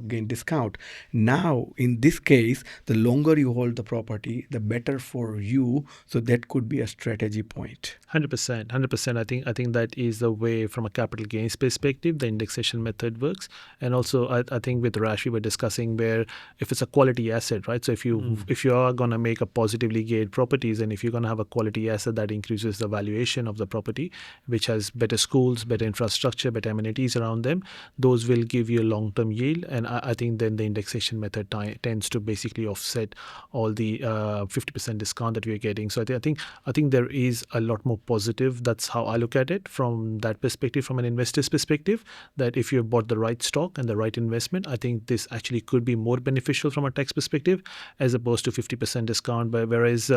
[SPEAKER 1] gain discount. Now, in this case, the longer you hold the property, the better for you. So that could be a strategy point.
[SPEAKER 4] 100%. I think that is the way from a capital gains perspective, the indexation method works. And also, I think with Rash, we were discussing where if it's a quality asset, right? So if you are going to make a positively gated properties, and if you're going to have a quality asset that increases the valuation of the property, which has better schools, better infrastructure, better amenities around them, those will give you a long-term yield. And I think then the indexation method tends to basically offset all the 50% discount that we're getting. So I think there is a lot more positive. That's how I look at it from that perspective, from an investor's perspective, that if you've bought the right stock and the right investment, I think this actually could be more beneficial from a tax perspective as opposed to 50% discount. But whereas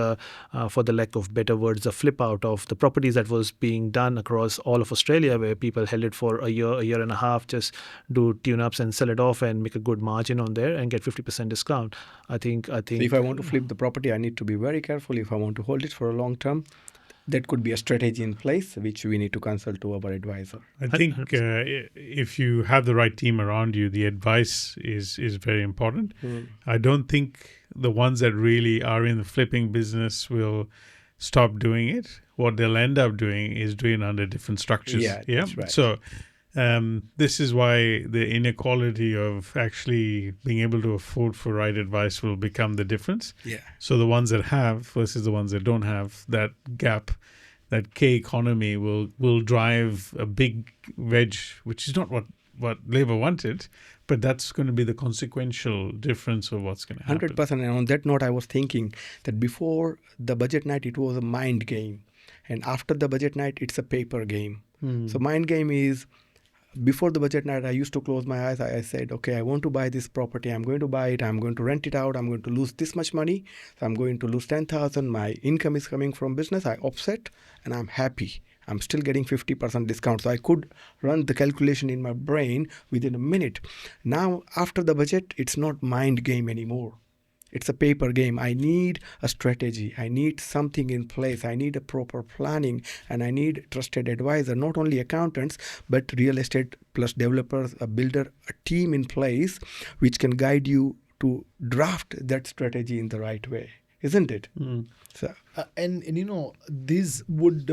[SPEAKER 4] for the lack of better words, the flip out of the properties that was being done across all of Australia, where people held it for a year and a half, just do tune-ups and sell it off and make a good margin on there and get 50% discount. I think.
[SPEAKER 1] So if I want to flip the property, I need to be very careful. If I want to hold it for a long term, that could be a strategy in place, which we need to consult to our advisor.
[SPEAKER 2] I think if you have the right team around you, the advice is very important. I don't think the ones that really are in the flipping business will stop doing it. What they'll end up doing is doing under different structures.
[SPEAKER 1] Yeah, that's right.
[SPEAKER 2] So this is why the inequality of actually being able to afford for right advice will become the difference.
[SPEAKER 1] Yeah.
[SPEAKER 2] So the ones that have versus the ones that don't have, that gap, that K economy will drive a big wedge, which is not what Labour wanted, but that's going to be the consequential difference of what's going to happen.
[SPEAKER 1] 100%. And on that note, I was thinking that before the budget night, it was a mind game. And after the budget night, it's a paper game. So mind game is, before the budget night, I used to close my eyes. I said, okay, I want to buy this property. I'm going to buy it. I'm going to rent it out. I'm going to lose this much money. So I'm going to lose 10,000. My income is coming from business. I offset and I'm happy. I'm still getting 50% discount. So I could run the calculation in my brain within a minute. Now, after the budget, it's not mind game anymore. It's a paper game. I need a strategy. I need something in place. I need a proper planning, and I need trusted advisor, not only accountants, but real estate plus developers, a builder, a team in place, which can guide you to draft that strategy in the right way. Isn't it? So,
[SPEAKER 3] and this would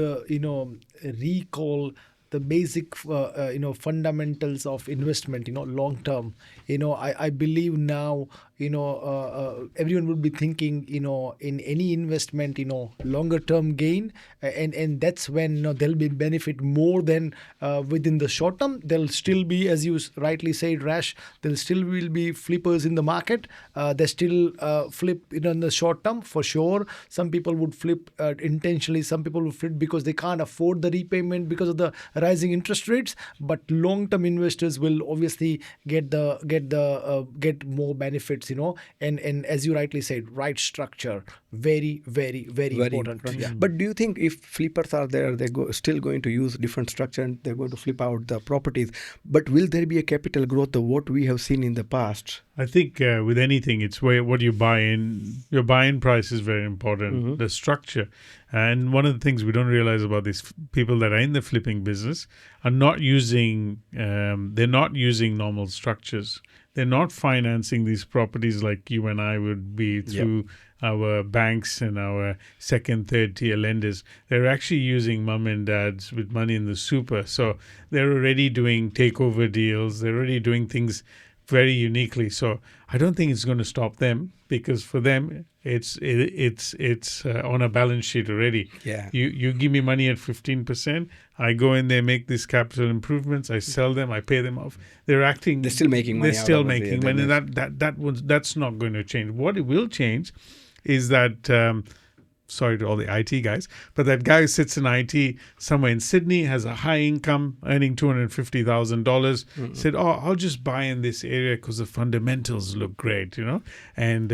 [SPEAKER 3] recall the basic fundamentals of investment, long term. I believe now everyone would be thinking in any investment longer term gain, and that's when there'll be benefit more than within the short term. There'll still be, as you rightly said, Rash, there still will be flippers in the market. They still flip in the short term for sure. Some people would flip intentionally. Some people would flip because they can't afford the repayment because of the rising interest rates. But long term investors will obviously get more benefits. And as you rightly said, right structure, very, very, very important.
[SPEAKER 1] Yeah. But do you think if flippers are there, they're still going to use different structure and they're going to flip out the properties? But will there be a capital growth of what we have seen in the past?
[SPEAKER 2] I think with anything, it's what you buy in. Your buy-in price is very important, the structure. And one of the things we don't realize about these people that are in the flipping business are not using, they're not using normal structures. They're not financing these properties like you and I would be through our banks and our second, third tier lenders. They're actually using mum and dads with money in the super. So they're already doing takeover deals. They're already doing things very uniquely. So I don't think it's going to stop them, because for them it's on a balance sheet already.
[SPEAKER 1] Yeah.
[SPEAKER 2] You give me money at 15%. I go in there, make these capital improvements. I sell them. I pay them off. They're still making money. They're still making money. That's not going to change. What it will change is that sorry to all the IT guys, but that guy who sits in IT somewhere in Sydney, has a high income, earning $250,000, said, "Oh, I'll just buy in this area because the fundamentals look great, and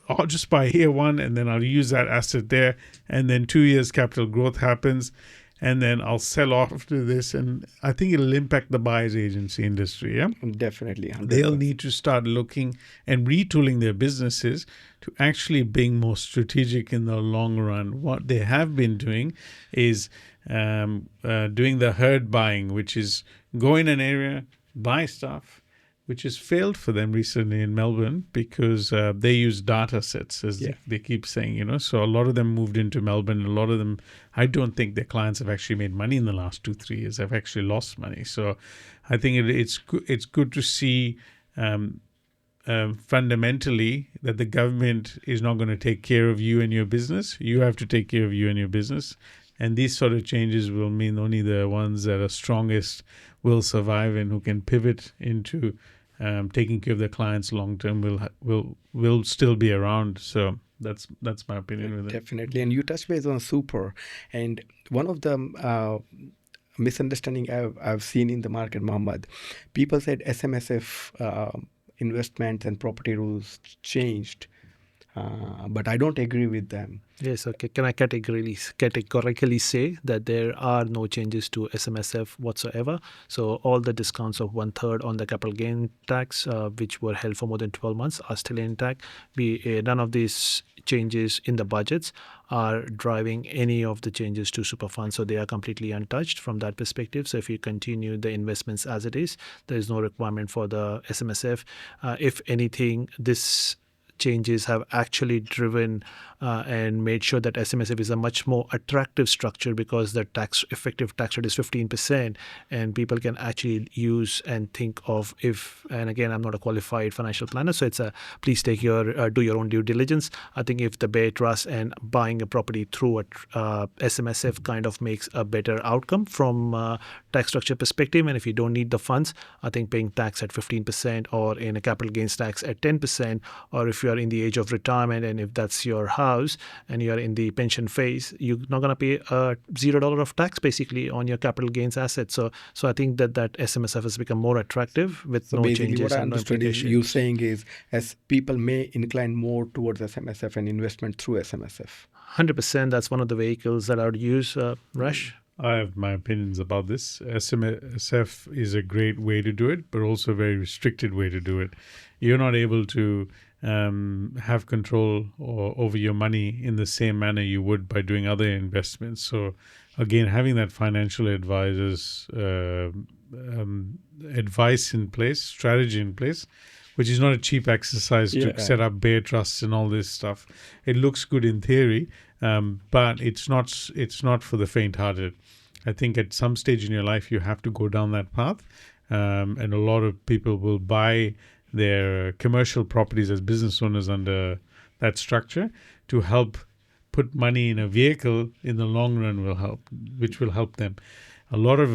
[SPEAKER 2] I'll just buy here one, and then I'll use that asset there, and then 2 years capital growth happens, and then I'll sell off to this, and I think it'll impact the buyer's agency industry. Yeah,
[SPEAKER 1] Definitely. 100%.
[SPEAKER 2] they'll need to start looking and retooling their businesses to actually being more strategic in the long run. What they have been doing is doing the herd buying, which is go in an area, buy stuff, which has failed for them recently in Melbourne because they use data sets, as they keep saying, So a lot of them moved into Melbourne. A lot of them, I don't think their clients have actually made money in the last 2-3 years. They've actually lost money. So I think it's good to see fundamentally that the government is not going to take care of you and your business. You have to take care of you and your business. And these sort of changes will mean only the ones that are strongest will survive and who can pivot into taking care of their clients long term will still be around. So that's my opinion with it.
[SPEAKER 1] Definitely. And you touched base on super. And one of the misunderstanding I've seen in the market, Mohammad, people said SMSF investments and property rules changed. But I don't agree with them.
[SPEAKER 4] Yes, okay. Can I categorically say that there are no changes to SMSF whatsoever? So all the discounts of 1/3 on the capital gain tax, which were held for more than 12 months, are still intact. None of these changes in the budgets are driving any of the changes to super funds. So they are completely untouched from that perspective. So if you continue the investments as it is, there is no requirement for the SMSF. If anything, this changes have actually driven and made sure that SMSF is a much more attractive structure because the effective tax rate is 15%, and people can actually use and think of and again, I'm not a qualified financial planner, so it's please do your own due diligence. I think if the Bay Trust and buying a property through a SMSF kind of makes a better outcome from a tax structure perspective, and if you don't need the funds, I think paying tax at 15% or in a capital gains tax at 10%, or if you are in the age of retirement and if that's your house and you are in the pension phase, you're not going to pay $0 of tax basically on your capital gains assets. So I think that SMSF has become more attractive with no changes.
[SPEAKER 1] What I
[SPEAKER 4] and no
[SPEAKER 1] understood is
[SPEAKER 4] implications.
[SPEAKER 1] you saying is as people may incline more towards SMSF and investment through SMSF.
[SPEAKER 4] 100%. That's one of the vehicles that I would use, Rash.
[SPEAKER 2] I have my opinions about this. SMSF is a great way to do it, but also a very restricted way to do it. You're not able to have control over your money in the same manner you would by doing other investments. So again, having that financial advisor's advice in place, strategy in place, which is not a cheap exercise to set up Bay Trusts and all this stuff. It looks good in theory, but it's not for the faint-hearted. I think at some stage in your life you have to go down that path, and a lot of people will buy their commercial properties as business owners under that structure to help put money in a vehicle in the long run which will help them. A lot of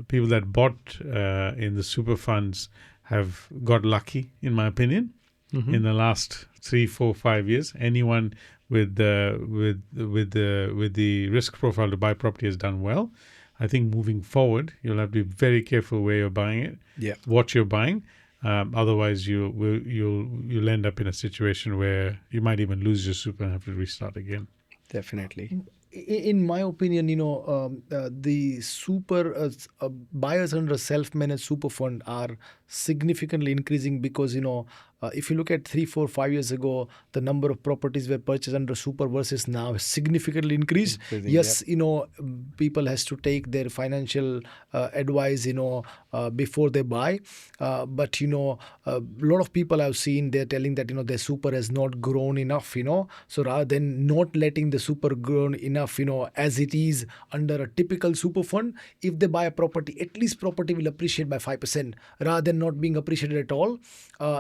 [SPEAKER 2] people that bought in the super funds have got lucky, in my opinion, in the last 3, 4, 5 years. Anyone with the risk profile to buy property has done well. I think moving forward, you'll have to be very careful where you're buying it, what you're buying. Otherwise, you'll end up in a situation where you might even lose your super and have to restart again.
[SPEAKER 1] Definitely.
[SPEAKER 3] In my opinion, the super buyers under a self-managed super fund are significantly increasing because, if you look at 3, 4, 5 years ago, the number of properties were purchased under super versus now has significantly increased. Yes, people has to take their financial advice, before they buy. But, a lot of people I've seen, they're telling that, their super has not grown enough, So rather than not letting the super grow enough, as it is under a typical super fund, if they buy a property, at least property will appreciate by 5% rather than not being appreciated at all.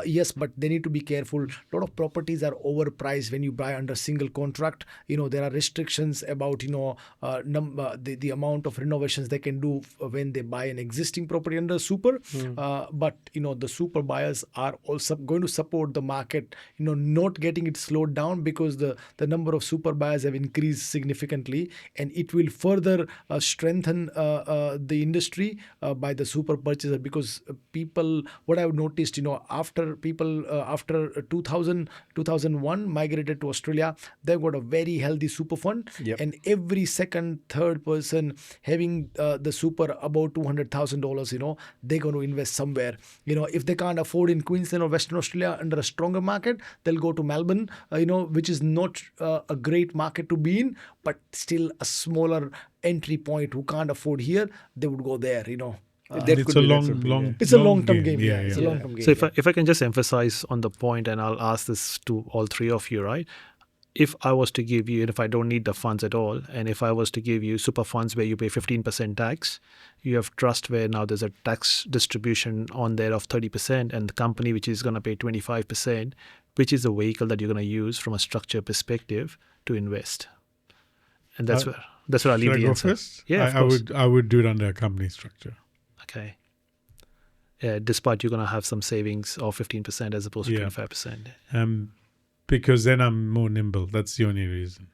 [SPEAKER 3] Yes, but they need to be careful. A lot of properties are overpriced when you buy under single contract. There are restrictions about the amount of renovations they can do when they buy an existing property under super. But the super buyers are also going to support the market, not getting it slowed down, because the number of super buyers have increased significantly, and it will further strengthen the industry by the super purchaser, because people, what I've noticed, after 2001 migrated to Australia, they've got a very healthy super fund.
[SPEAKER 1] Yep.
[SPEAKER 3] And every second, third person having the super above $200,000, they're going to invest somewhere. If they can't afford in Queensland or Western Australia under a stronger market, they'll go to Melbourne, which is not a great market to be in, but still a smaller entry point. Who can't afford here, they would go there.
[SPEAKER 1] That
[SPEAKER 2] it's
[SPEAKER 1] could
[SPEAKER 2] a
[SPEAKER 1] be- that
[SPEAKER 2] long,
[SPEAKER 1] should be,
[SPEAKER 2] long.
[SPEAKER 1] yeah.
[SPEAKER 3] It's a long-term game.
[SPEAKER 2] Yeah,
[SPEAKER 3] It's a
[SPEAKER 2] yeah.
[SPEAKER 3] long-term game.
[SPEAKER 4] So if I can just emphasize on the point, and I'll ask this to all three of you, right? If I was to give you, and if I don't need the funds at all, and if I was to give you super funds where you pay 15% tax, you have trust where now there's a tax distribution on there of 30%, and the company which is going to pay 25%, which is the vehicle that you're going to use from a structure perspective to invest. And that's where I'll leave
[SPEAKER 2] Should I
[SPEAKER 4] the
[SPEAKER 2] go
[SPEAKER 4] answer.
[SPEAKER 2] first?
[SPEAKER 4] Yeah, of
[SPEAKER 2] I
[SPEAKER 4] course.
[SPEAKER 2] would do it under a company structure.
[SPEAKER 4] Okay. Despite you're going to have some savings of 15% as opposed to
[SPEAKER 2] Yeah.
[SPEAKER 4] 25%.
[SPEAKER 2] Because then I'm more nimble. That's the only reason.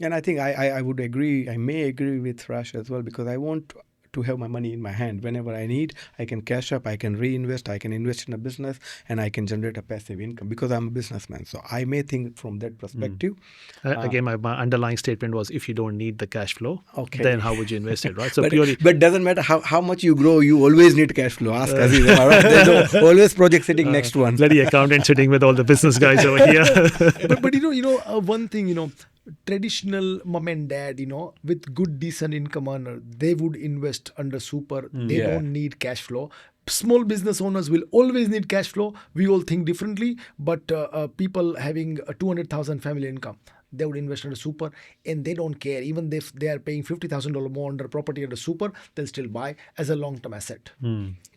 [SPEAKER 1] And I think I would agree. I may agree with Rash as well, because I want to have my money in my hand. Whenever I need, I can cash up, I can reinvest, I can invest in a business, and I can generate a passive income, because I'm a businessman. So I may think from that perspective.
[SPEAKER 4] Again, my underlying statement was, if you don't need the cash flow,
[SPEAKER 1] Okay.
[SPEAKER 4] then how would you invest it, right? So
[SPEAKER 1] but,
[SPEAKER 4] purely...
[SPEAKER 1] but doesn't matter how much you grow, you always need cash flow. Ask Aziz. Am I right? There's always project sitting next one.
[SPEAKER 4] Bloody accountant sitting with all the business guys over here.
[SPEAKER 3] but one thing, traditional mom and dad, with good decent income earner, they would invest under super. They
[SPEAKER 1] Yeah.
[SPEAKER 3] don't need cash flow. Small business owners will always need cash flow. We all think differently, but people having a 200,000 family income, they would invest under super, and they don't care. Even if they are paying $50,000 more under property under super, they'll still buy as a long-term asset.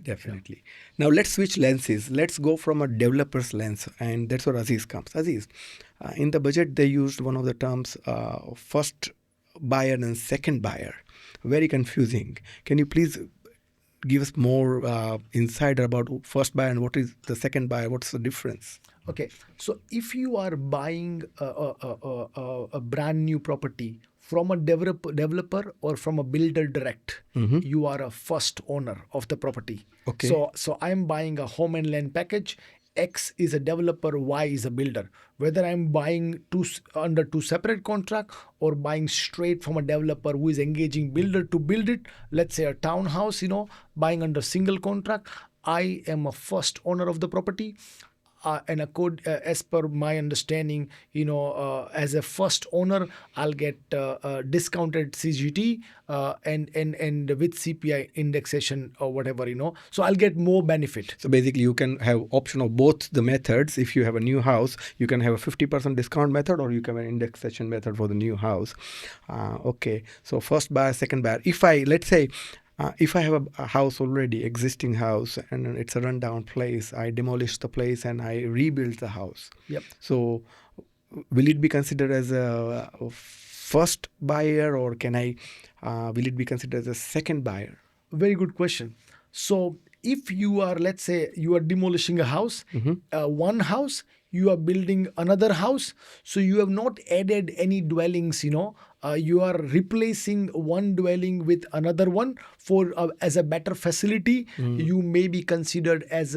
[SPEAKER 1] Definitely. Now let's switch lenses. Let's go from a developer's lens, and that's where Aziz comes. Aziz, in the budget they used one of the terms, first buyer and second buyer. Very confusing. Can you please give us more insight about first buyer and what is the second buyer? What's the difference?
[SPEAKER 3] Okay, so if you are buying a brand new property from a developer or from a builder direct, you are a first owner of the property.
[SPEAKER 1] Okay.
[SPEAKER 3] So I'm buying a home and land package. X is a developer, Y is a builder. Whether I'm buying under two separate contract or buying straight from a developer who is engaging builder to build it, let's say a townhouse, buying under single contract, I am a first owner of the property. And as per my understanding, as a first owner, I'll get discounted CGT and with CPI indexation or whatever, So I'll get more benefit.
[SPEAKER 1] So basically, you can have option of both the methods. If you have a new house, you can have a 50% discount method, or you can have an indexation method for the new house. Okay. So first buyer, second buyer. If I have a house already, existing house, and it's a rundown place, I demolish the place and I rebuild the house.
[SPEAKER 3] Yep.
[SPEAKER 1] So will it be considered as a first buyer, or will it be considered as a second buyer?
[SPEAKER 3] Very good question. So if you are, let's say you are demolishing a house, one house, you are building another house. So you have not added any dwellings, you are replacing one dwelling with another one for as a better facility. You may be considered as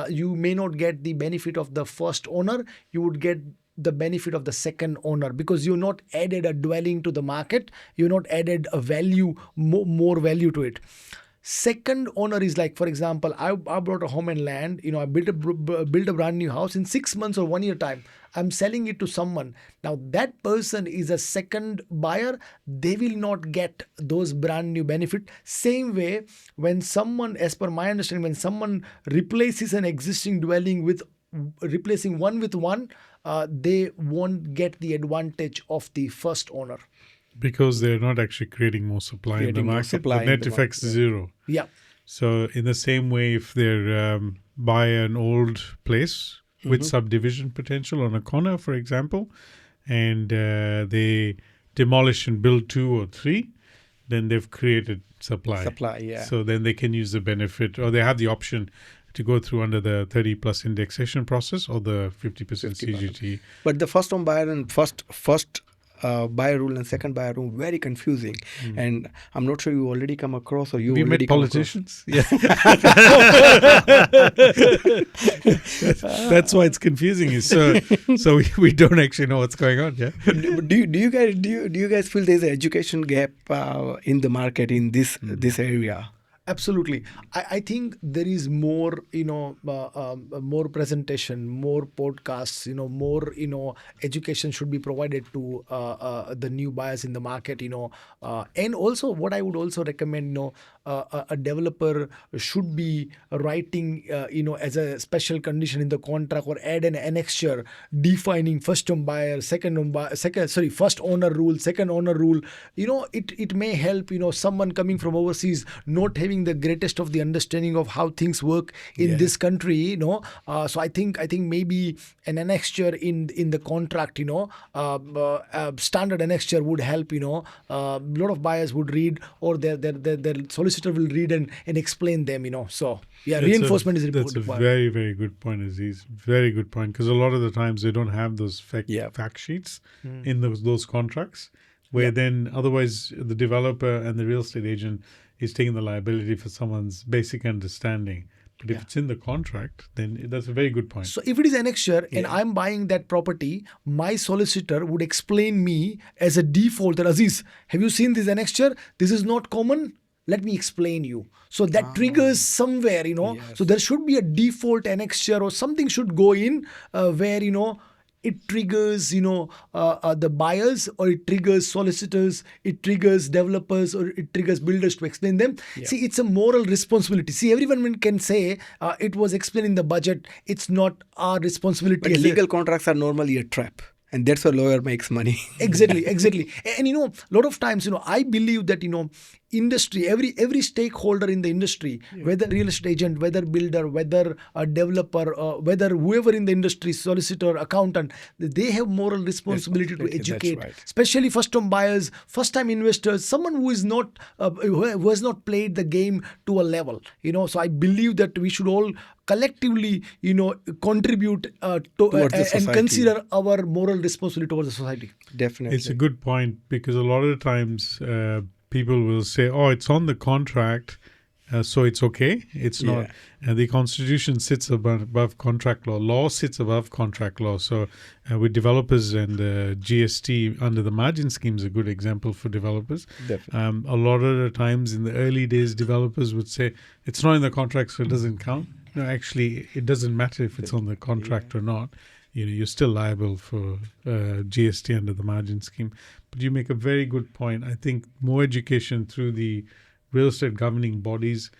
[SPEAKER 3] you may not get the benefit of the first owner. You would get the benefit of the second owner, because you not added a dwelling to the market. You not added a value, more value to it. Second owner is like, for example, I bought a home and land, I built a brand new house in 6 months or 1 year time. I'm selling it to someone. Now that person is a second buyer. They will not get those brand new benefit. Same way, when someone, as per my understanding, when someone replaces an existing dwelling with replacing one with one, they won't get the advantage of the first owner.
[SPEAKER 2] Because they're not actually creating more supply in the
[SPEAKER 1] Creating more
[SPEAKER 2] market.
[SPEAKER 1] supply
[SPEAKER 2] The
[SPEAKER 1] in
[SPEAKER 2] net
[SPEAKER 1] the
[SPEAKER 2] effect's
[SPEAKER 1] market,
[SPEAKER 2] zero.
[SPEAKER 3] Yeah.
[SPEAKER 2] So in the same way, if they buy an old place with subdivision potential on a corner, for example, and they demolish and build 2 or 3, then they've created supply.
[SPEAKER 1] Supply, yeah.
[SPEAKER 2] So then they can use the benefit, or they have the option to go through under the 30 plus indexation process or the 50% CGT.
[SPEAKER 1] But the first home buyer and first buyer rule and second buyer rule, very confusing. And I'm not sure you already come across or you
[SPEAKER 2] We
[SPEAKER 1] already
[SPEAKER 2] met
[SPEAKER 1] come
[SPEAKER 2] politicians. Yeah. That's why it's confusing. Is so we don't actually know what's going on. Yeah.
[SPEAKER 1] across. Do you guys feel there's an education gap in the market in this area?
[SPEAKER 3] Absolutely. I think there is more, more presentation, more podcasts, more, education should be provided to the new buyers in the market, and also what I would also recommend, a developer should be writing, as a special condition in the contract or add an annexure defining first home buyer, first owner rule, second owner rule. It may help, someone coming from overseas not having the greatest of the understanding of how things work in this country, so I think maybe an annexure in the contract, standard annexure would help. A lot of buyers would read, or their solicitor will read and explain them. So reinforcement is
[SPEAKER 2] That's
[SPEAKER 3] required.
[SPEAKER 2] a very, very good point, Aziz. Very good point, because a lot of the times they don't have those fact sheets in those contracts, where then otherwise the developer and the real estate agent is taking the liability for someone's basic understanding. But if it's in the contract, then that's a very good point.
[SPEAKER 3] So if it is annexure and I'm buying that property, my solicitor would explain me as a default that, Aziz, have you seen this annexure? This is not common. Let me explain you. So that triggers somewhere, So there should be a default annexure or something should go in where, it triggers, the buyers, or it triggers solicitors, it triggers developers, or it triggers builders to explain them. See, it's a moral responsibility. See, everyone can say it was explained in the budget. It's not our responsibility.
[SPEAKER 1] But legal contracts are normally a trap. And that's where lawyer makes money.
[SPEAKER 3] Exactly. And, a lot of times, I believe that, industry, every stakeholder in the industry, whether real estate agent, whether builder, whether a developer, whether whoever in the industry, solicitor, accountant, they have moral responsibility to educate, especially first-time buyers, first-time investors, someone who is not, who has not played the game to a level, So I believe that we should all collectively, contribute and consider our moral responsibility towards the society.
[SPEAKER 1] Definitely.
[SPEAKER 2] It's a good point, because a lot of the times people will say, oh, it's on the contract, so it's okay. It's not. The Constitution sits above contract law. Law sits above contract law. So with developers and GST under the margin scheme is a good example for developers.
[SPEAKER 1] Definitely.
[SPEAKER 2] A lot of the times in the early days, developers would say, it's not in the contract, so it doesn't count. No, actually, it doesn't matter if it's on the contract or not. You're still liable for GST under the margin scheme. But you make a very good point. I think more education through the real estate governing bodies,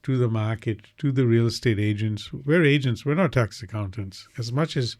[SPEAKER 2] to the market, to the real estate agents. We're agents. We're not tax accountants. As much as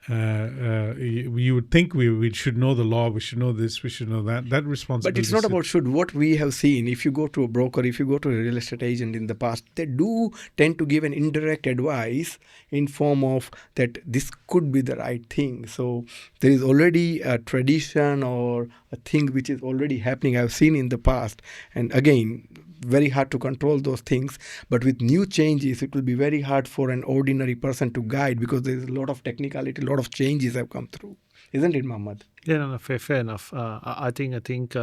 [SPEAKER 2] you would think we should know the law, we should know this, we should know that. That responsibility.
[SPEAKER 1] But it's not about should. What we have seen, if you go to a broker, if you go to a real estate agent in the past, they do tend to give an indirect advice in form of that this could be the right thing. So there is already a tradition or a thing which is already happening. I've seen in the past, and again, very hard to control those things. But with new changes, it will be very hard for an ordinary person to guide, because there is a lot of technicality, a lot of changes have come through. Isn't it, Mohammad?
[SPEAKER 4] Yeah, no, fair enough. I think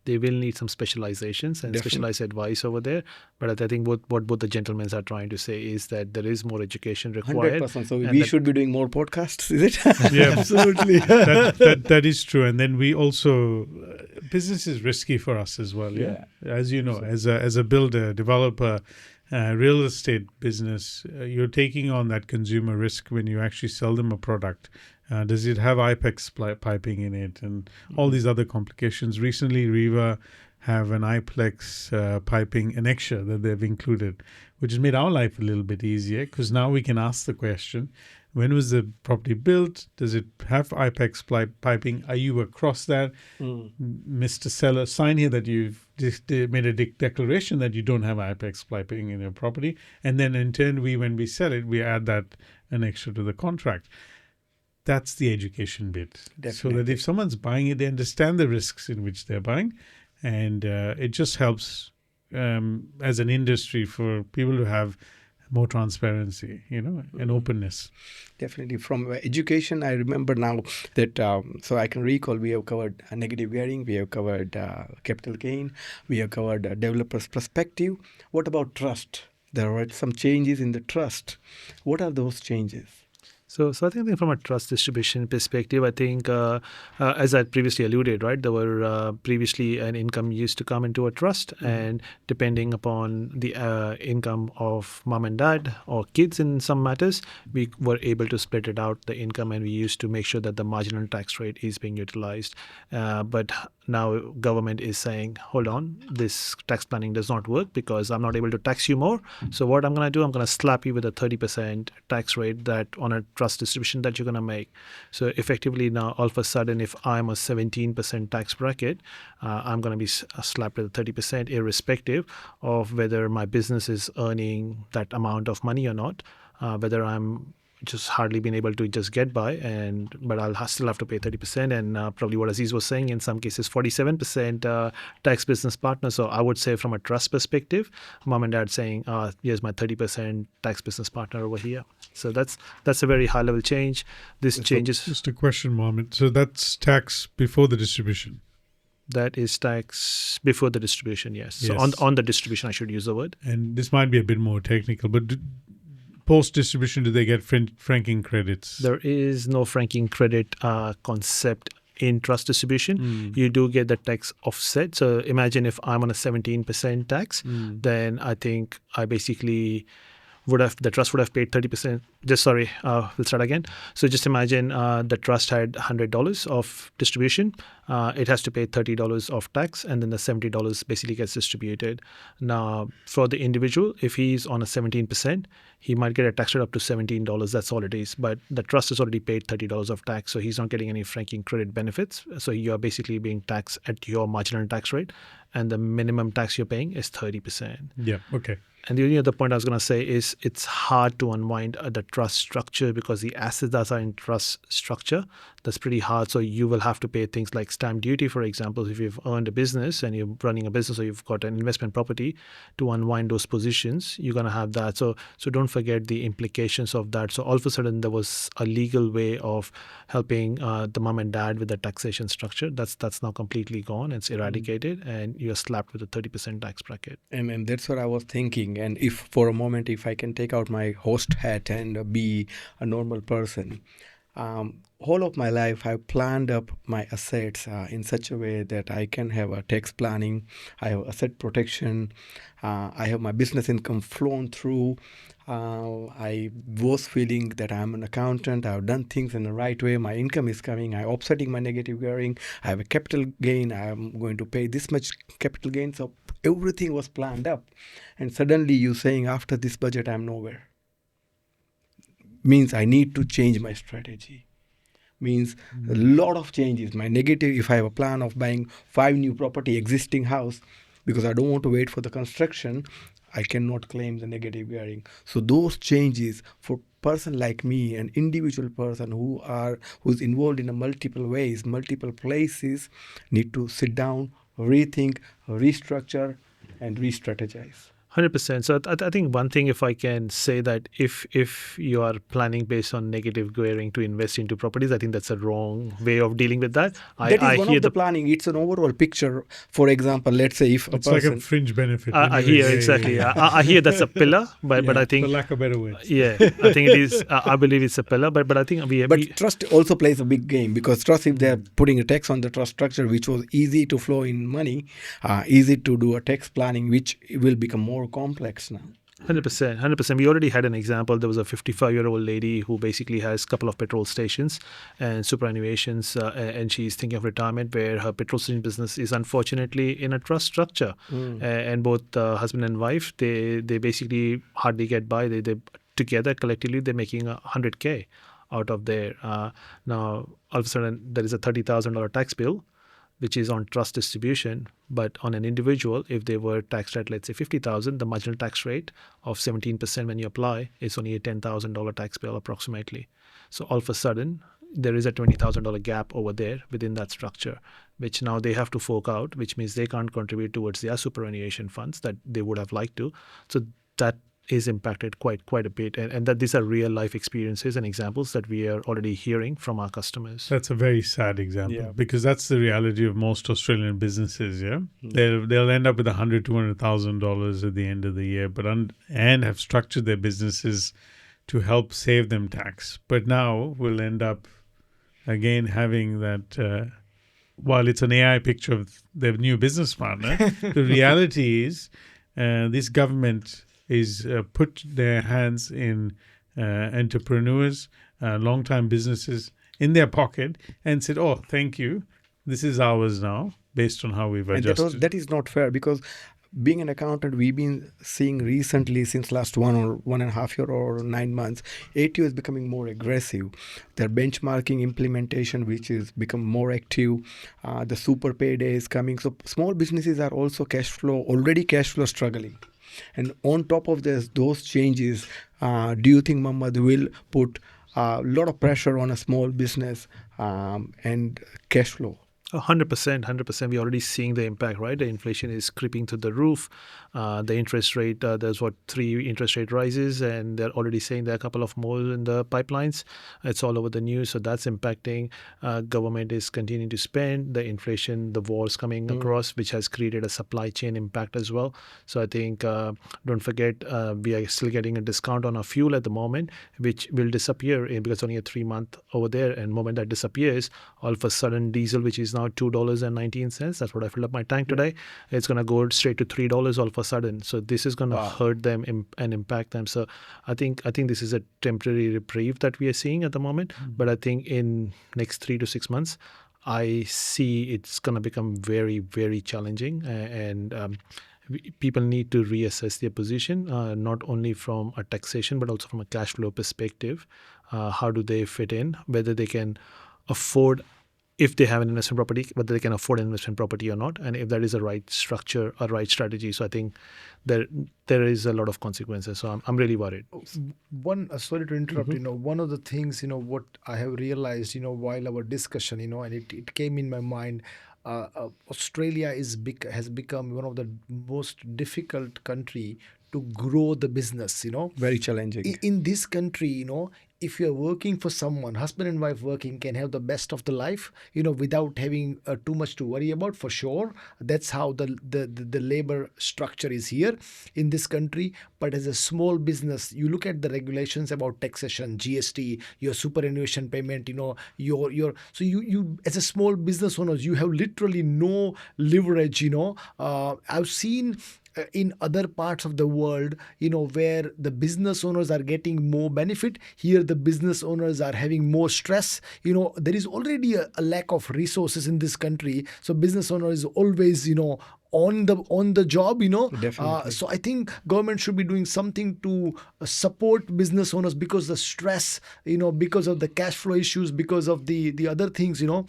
[SPEAKER 4] they will need some specializations and specialized advice over there. But I think what both the gentlemen are trying to say is that there is more education required.
[SPEAKER 1] 100%. So we should be doing more podcasts, is it?
[SPEAKER 2] Yeah,
[SPEAKER 1] absolutely.
[SPEAKER 2] that is true. And then we also, business is risky for us as well. Yeah, as you know, as a builder, developer, real estate business, you're taking on that consumer risk when you actually sell them a product. Does it have IPEX piping in it, and all these other complications? Recently, Riva have an IPLEX piping annexure that they've included, which has made our life a little bit easier, because now we can ask the question, When was the property built? Does it have IPEX piping? Are you across that? Mr. Seller, sign here that you've made a declaration that you don't have IPEX piping in your property. And then in turn, when we sell it, we add that an extra to the contract. That's the education bit.
[SPEAKER 1] Definitely.
[SPEAKER 2] So that if someone's buying it, they understand the risks in which they're buying. And it just helps as an industry for people to have more transparency, and openness.
[SPEAKER 1] Definitely. From education, I remember now that, so I can recall we have covered negative gearing, we have covered capital gain, we have covered developer's perspective. What about trust? There were some changes in the trust. What are those changes?
[SPEAKER 4] So I think from a trust distribution perspective, I think as I previously alluded, right, there were previously an income used to come into a trust, and depending upon the income of mom and dad or kids in some matters, we were able to split it out, the income, and we used to make sure that the marginal tax rate is being utilized. But now government is saying, hold on, this tax planning does not work because I'm not able to tax you more. So what I'm going to do, I'm going to slap you with a 30% tax rate that on a trust distribution that you're going to make. So effectively now, all of a sudden, if I'm a 17% tax bracket, I'm going to be slapped with a 30%, irrespective of whether my business is earning that amount of money or not, whether I'm just hardly been able to just get by, but I'll still have to pay 30%, and probably what Aziz was saying, in some cases 47% tax business partner. So I would say from a trust perspective, mom and dad saying, here's my 30% tax business partner over here. So that's a very high level change. This changes.
[SPEAKER 2] Just a question, Mohammad. So that's tax before the distribution.
[SPEAKER 4] That is tax before the distribution, yes. So
[SPEAKER 2] Yes.
[SPEAKER 4] on the distribution, I should use the word.
[SPEAKER 2] And this might be a bit more technical, but post-distribution, do they get franking credits?
[SPEAKER 4] There is no franking credit concept in trust distribution. You do get the tax offset. So imagine if I'm on a 17% tax, then I think I basically the trust would have paid 30%. We'll start again. So just imagine the trust had $100 of distribution. It has to pay $30 of tax, and then the $70 basically gets distributed. Now, for the individual, if he's on a 17%, he might get a tax rate up to $17. That's all it is. But the trust has already paid $30 of tax, so he's not getting any franking credit benefits. So you are basically being taxed at your marginal tax rate, and the minimum tax you're paying is 30%.
[SPEAKER 2] Yeah, okay.
[SPEAKER 4] And the only other point I was going to say is it's hard to unwind the trust structure because the assets that are in trust structure, that's pretty hard. So you will have to pay things like stamp duty, for example. If you've earned a business and you're running a business or you've got an investment property, to unwind those positions, you're going to have that. So don't forget the implications of that. So all of a sudden there was a legal way of helping the mom and dad with the taxation structure. That's now completely gone. It's eradicated, and you're slapped with a 30% tax bracket.
[SPEAKER 1] And that's what I was thinking. And if for a moment, if I can take out my host hat and be a normal person, whole of my life I've planned up my assets in such a way that I can have a tax planning, I have asset protection, I have my business income flown through. I was feeling that I'm an accountant, I've done things in the right way, my income is coming, I'm offsetting my negative gearing, I have a capital gain, I'm going to pay this much capital gain. So everything was planned up. And suddenly you saying after this budget I'm nowhere. Means I need to change my strategy. Means a lot of changes. My negative, if I have a plan of buying 5 new property, existing house, because I don't want to wait for the construction, I cannot claim the negative gearing. So those changes for person like me, an individual person who's involved in a multiple ways, multiple places, need to sit down, rethink, restructure, and re-strategize.
[SPEAKER 4] 100%. So I think one thing, if I can say that if you are planning based on negative gearing to invest into properties, I think that's a wrong way of dealing with that.
[SPEAKER 1] That is one of the planning. It's an overall picture. For example, let's say if
[SPEAKER 2] it's
[SPEAKER 1] a person...
[SPEAKER 2] like a fringe benefit.
[SPEAKER 4] I hear, exactly. I hear that's a pillar, but I think...
[SPEAKER 2] For lack of better words.
[SPEAKER 4] Yeah, I think it is. I believe it's a pillar, but I think
[SPEAKER 1] But trust also plays a big game, because trust, if they're putting a tax on the trust structure, which was easy to flow in money, easy to do a tax planning, which will become more complex now.
[SPEAKER 4] 100%. We already had an example. There was a 55-year-old lady who basically has a couple of petrol stations and superannuations, and she's thinking of retirement, where her petrol station business is unfortunately in a trust structure. And both husband and wife, they basically hardly get by. They together collectively they're making 100K out of there. Now all of a sudden there is a $30,000 tax bill, which is on trust distribution, but on an individual, if they were taxed at, let's say, 50,000, the marginal tax rate of 17% when you apply is only a $10,000 tax bill approximately. So all of a sudden, there is a $20,000 gap over there within that structure, which now they have to fork out, which means they can't contribute towards their superannuation funds that they would have liked to. So that is impacted quite a bit, and that these are real life experiences and examples that we are already hearing from our customers.
[SPEAKER 2] That's a very sad example because that's the reality of most Australian businesses. Yeah, they'll end up with $100,000-$200,000 at the end of the year, but and have structured their businesses to help save them tax. But now we'll end up again having that. While it's an AI picture of their new business partner, the reality is this government is put their hands in entrepreneurs, long-time businesses in their pocket and said, oh, thank you. This is ours now based on how we've adjusted.
[SPEAKER 1] And that is not fair because being an accountant, we've been seeing recently since last 1.5 year or 9 months, ATO is becoming more aggressive. Their benchmarking implementation, which is become more active. The super payday is coming. So small businesses are also already cash flow struggling. And on top of those changes, do you think Mohammad will put a lot of pressure on a small business and cash flow?
[SPEAKER 4] 100%. We're already seeing the impact, right? The inflation is creeping to the roof. The interest rate, there's 3 interest rate rises, and they're already saying there are a couple of more in the pipelines. It's all over the news, so that's impacting. Government is continuing to spend. The inflation, the wars coming across, which has created a supply chain impact as well. So I think, don't forget, we are still getting a discount on our fuel at the moment, which will disappear because it's only a 3-month over there. And the moment that disappears, all of a sudden diesel, which is now $2.19, that's what I filled up my tank today, it's going to go straight to $3 all of a sudden. So this is going to hurt them and impact them. So I think this is a temporary reprieve that we are seeing at the moment. But I think in next 3 to 6 months, I see it's going to become very, very challenging, and people need to reassess their position, not only from a taxation but also from a cash flow perspective. How do they fit in? Whether they can afford, if they have an investment property, whether they can afford an investment property or not, and if that is a right structure, a right strategy. So I think there is a lot of consequences. So I'm really worried.
[SPEAKER 3] Sorry to interrupt. One of the things what I have realized while our discussion and it came in my mind. Australia has become one of the most difficult country to grow the business.
[SPEAKER 1] Very challenging.
[SPEAKER 3] In this country, if you're working for someone, husband and wife working can have the best of the life, without having too much to worry about, for sure. That's how the labor structure is here in this country. But as a small business, you look at the regulations about taxation, GST, your superannuation payment, so you as a small business owners, you have literally no leverage. I've seen in other parts of the world, where the business owners are getting more benefit. Here, the business owners are having more stress. There is already a lack of resources in this country. So business owner is always, on the job,
[SPEAKER 1] Definitely.
[SPEAKER 3] So I think government should be doing something to support business owners, because the stress, because of the cash flow issues, because of the other things, the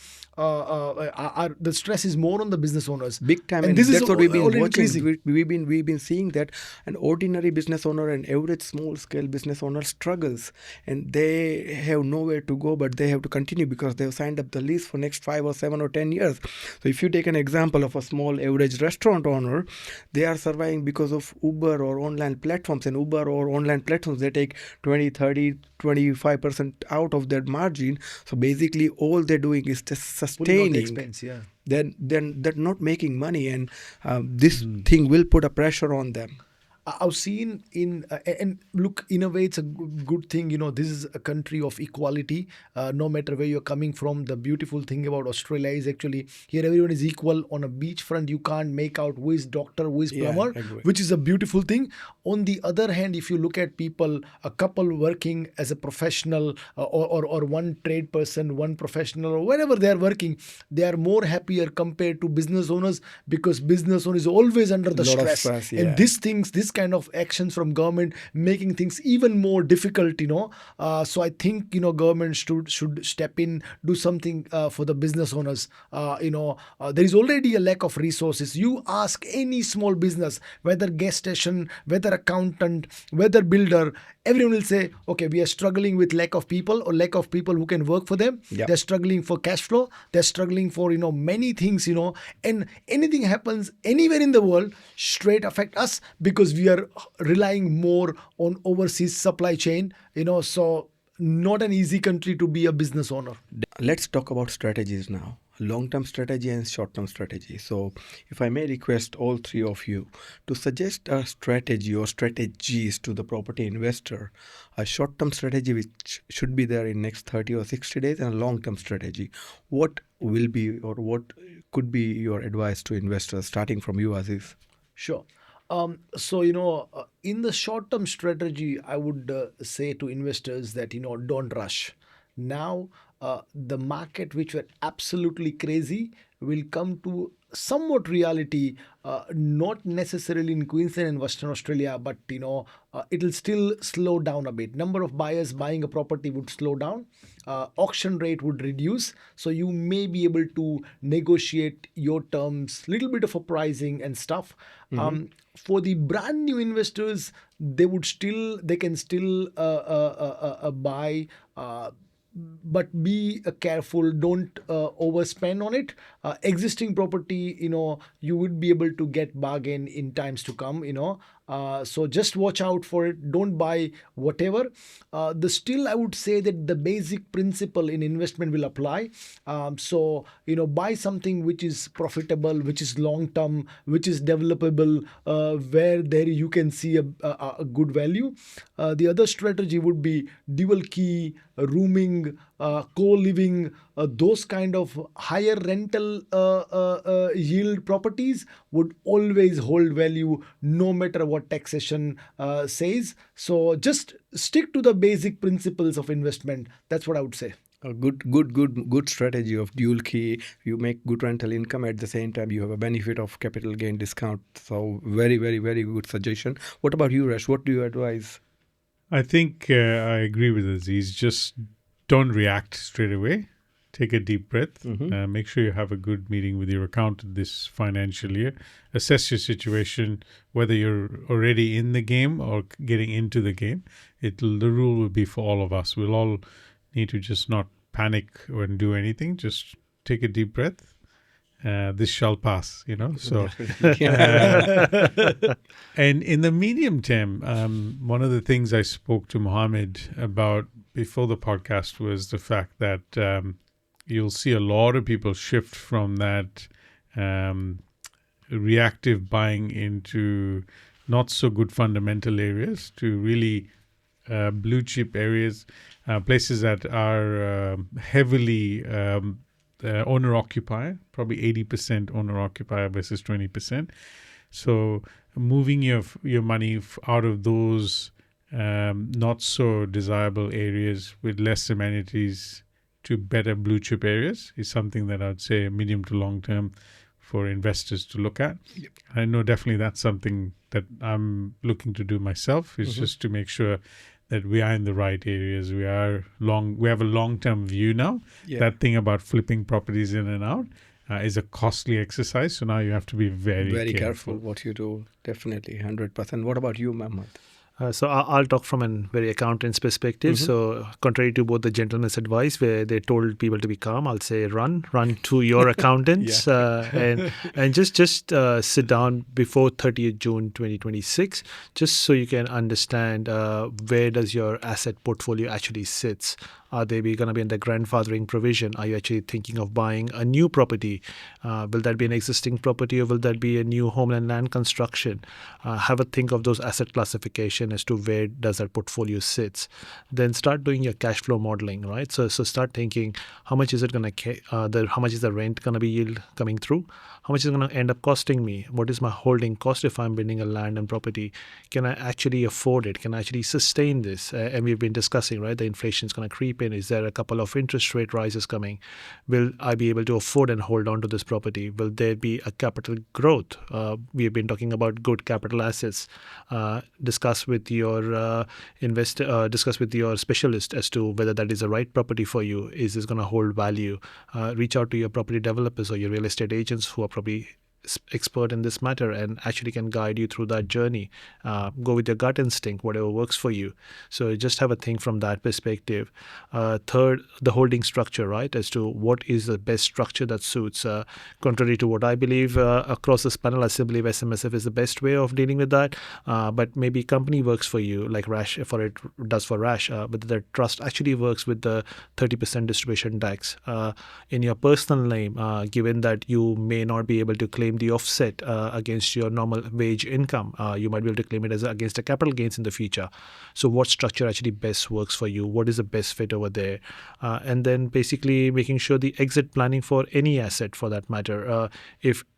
[SPEAKER 3] stress is more on the business owners.
[SPEAKER 1] Big time,
[SPEAKER 3] and this
[SPEAKER 1] that's
[SPEAKER 3] is
[SPEAKER 1] what we've been
[SPEAKER 3] already
[SPEAKER 1] watching.
[SPEAKER 3] increasing.
[SPEAKER 1] We've been seeing that an ordinary business owner and average small scale business owner struggles, and they have nowhere to go, but they have to continue because they have signed up the lease for next 5 or 7 or 10 years. So if you take an example of a small average restaurant owner, they are surviving because of Uber or online platforms, and Uber or online platforms, they take 20, 30, 25% out of their margin. So basically all they're doing is just sustaining.
[SPEAKER 3] Expense, yeah.
[SPEAKER 1] Then they're not making money, and this thing will put a pressure on them.
[SPEAKER 3] I've seen and look, in a way, it's a good thing. This is a country of equality. No matter where you're coming from, the beautiful thing about Australia is actually here everyone is equal. On a beachfront, you can't make out who is doctor, who is plumber, which is a beautiful thing. On the other hand, if you look at people, a couple working as a professional or one trade person, one professional, or wherever they are working, they are more happier compared to business owners, because business owner is always under the
[SPEAKER 1] Lot of
[SPEAKER 3] stress.
[SPEAKER 1] stress, yeah.
[SPEAKER 3] And this kind of actions from government making things even more difficult, so I think, government should step in, do something for the business owners. There is already a lack of resources. You ask any small business, whether gas station, whether accountant, whether builder, everyone will say, okay, we are struggling with lack of people or lack of people who can work for them.
[SPEAKER 1] Yep.
[SPEAKER 3] They're struggling for cash flow. They're struggling for, many things, and anything happens anywhere in the world straight affect us because we are relying more on overseas supply chain, so not an easy country to be a business owner.
[SPEAKER 1] Let's talk about strategies now. Long-term strategy and short-term strategy. So if I may request all three of you to suggest a strategy or strategies to the property investor, a short-term strategy which should be there in next 30 or 60 days and a long-term strategy. What will be or what could be your advice to investors, starting from you, Aziz?
[SPEAKER 3] Sure. So, in the short-term strategy, I would say to investors that, don't rush. Now, the market, which were absolutely crazy, will come to somewhat reality, not necessarily in Queensland and Western Australia, but, it'll still slow down a bit. Number of buyers buying a property would slow down. Auction rate would reduce. So you may be able to negotiate your terms, little bit of a pricing and stuff. For the brand new investors, they can still buy, but be careful. Don't overspend on it. Existing property, you would be able to get bargain in times to come. So just watch out for it. Don't buy whatever. Still, I would say that the basic principle in investment will apply. So buy something which is profitable, which is long term, which is developable, where there you can see a good value. The other strategy would be dual key, rooming, co-living, those kind of higher rental yield properties would always hold value no matter what taxation says. So just stick to the basic principles of investment. That's what I would say.
[SPEAKER 1] A good strategy of dual key. You make good rental income, at the same time you have a benefit of capital gain discount. So very, very, very good suggestion. What about you, Rash? What do you advise?
[SPEAKER 2] I think I agree with Aziz. Just don't react straight away. Take a deep breath. Make sure you have a good meeting with your accountant this financial year. Assess your situation, whether you're already in the game or getting into the game. The rule will be for all of us. We'll all need to just not panic or do anything. Just take a deep breath. This shall pass, So, and in the medium term, one of the things I spoke to Mohammad about before the podcast was the fact that you'll see a lot of people shift from that reactive buying into not so good fundamental areas to really blue chip areas, places that are heavily owner occupier, probably 80% owner occupier versus 20%. So moving your money out of those not so desirable areas with less amenities to better blue chip areas is something that I'd say medium to long term for investors to look at.
[SPEAKER 1] Yep.
[SPEAKER 2] I know definitely that's something that I'm looking to do myself, is just to make sure that we are in the right areas. We have a long-term view now.
[SPEAKER 1] Yeah.
[SPEAKER 2] That thing about flipping properties in and out is a costly exercise. So now you have to be very
[SPEAKER 1] careful what you do. Definitely, 100%. What about you, Mohammad?
[SPEAKER 4] So I'll talk from a very accountant's perspective. So contrary to both the gentleman's advice where they told people to be calm, I'll say run to your accountants and just sit down before 30th June 2026, just so you can understand where does your asset portfolio actually sits. Are they going to be in the grandfathering provision? Are you actually thinking of buying a new property? Will that be an existing property or will that be a new home and land construction? Have a think of those asset classification as to where does that portfolio sits. Then start doing your cash flow modeling, right? So start thinking how much is it going to how much is the rent going to be yield coming through? How much is it going to end up costing me? What is my holding cost if I'm building a land and property? Can I actually afford it? Can I actually sustain this? And we've been discussing, right? The inflation is going to creep happen? Is there a couple of interest rate rises coming? Will I be able to afford and hold on to this property? Will there be a capital growth? We have been talking about good capital assets. Discuss with your investor, discuss with your specialist as to whether that is the right property for you. Is this going to hold value? Reach out to your property developers or your real estate agents who are probably expert in this matter and actually can guide you through that journey. Go with your gut instinct, whatever works for you. So just have a think from that perspective. Third, the holding structure, right, as to what is the best structure that suits. Contrary to what I believe across this panel, I still believe SMSF is the best way of dealing with that. But maybe company works for you, like Rash does for Rash, but the trust actually works with the 30% distribution tax. In your personal name, given that you may not be able to claim the offset against your normal wage income, you might be able to claim it as against the capital gains in the future. So what structure actually best works for you? What is the best fit over there? And then basically making sure the exit planning for any asset for that matter.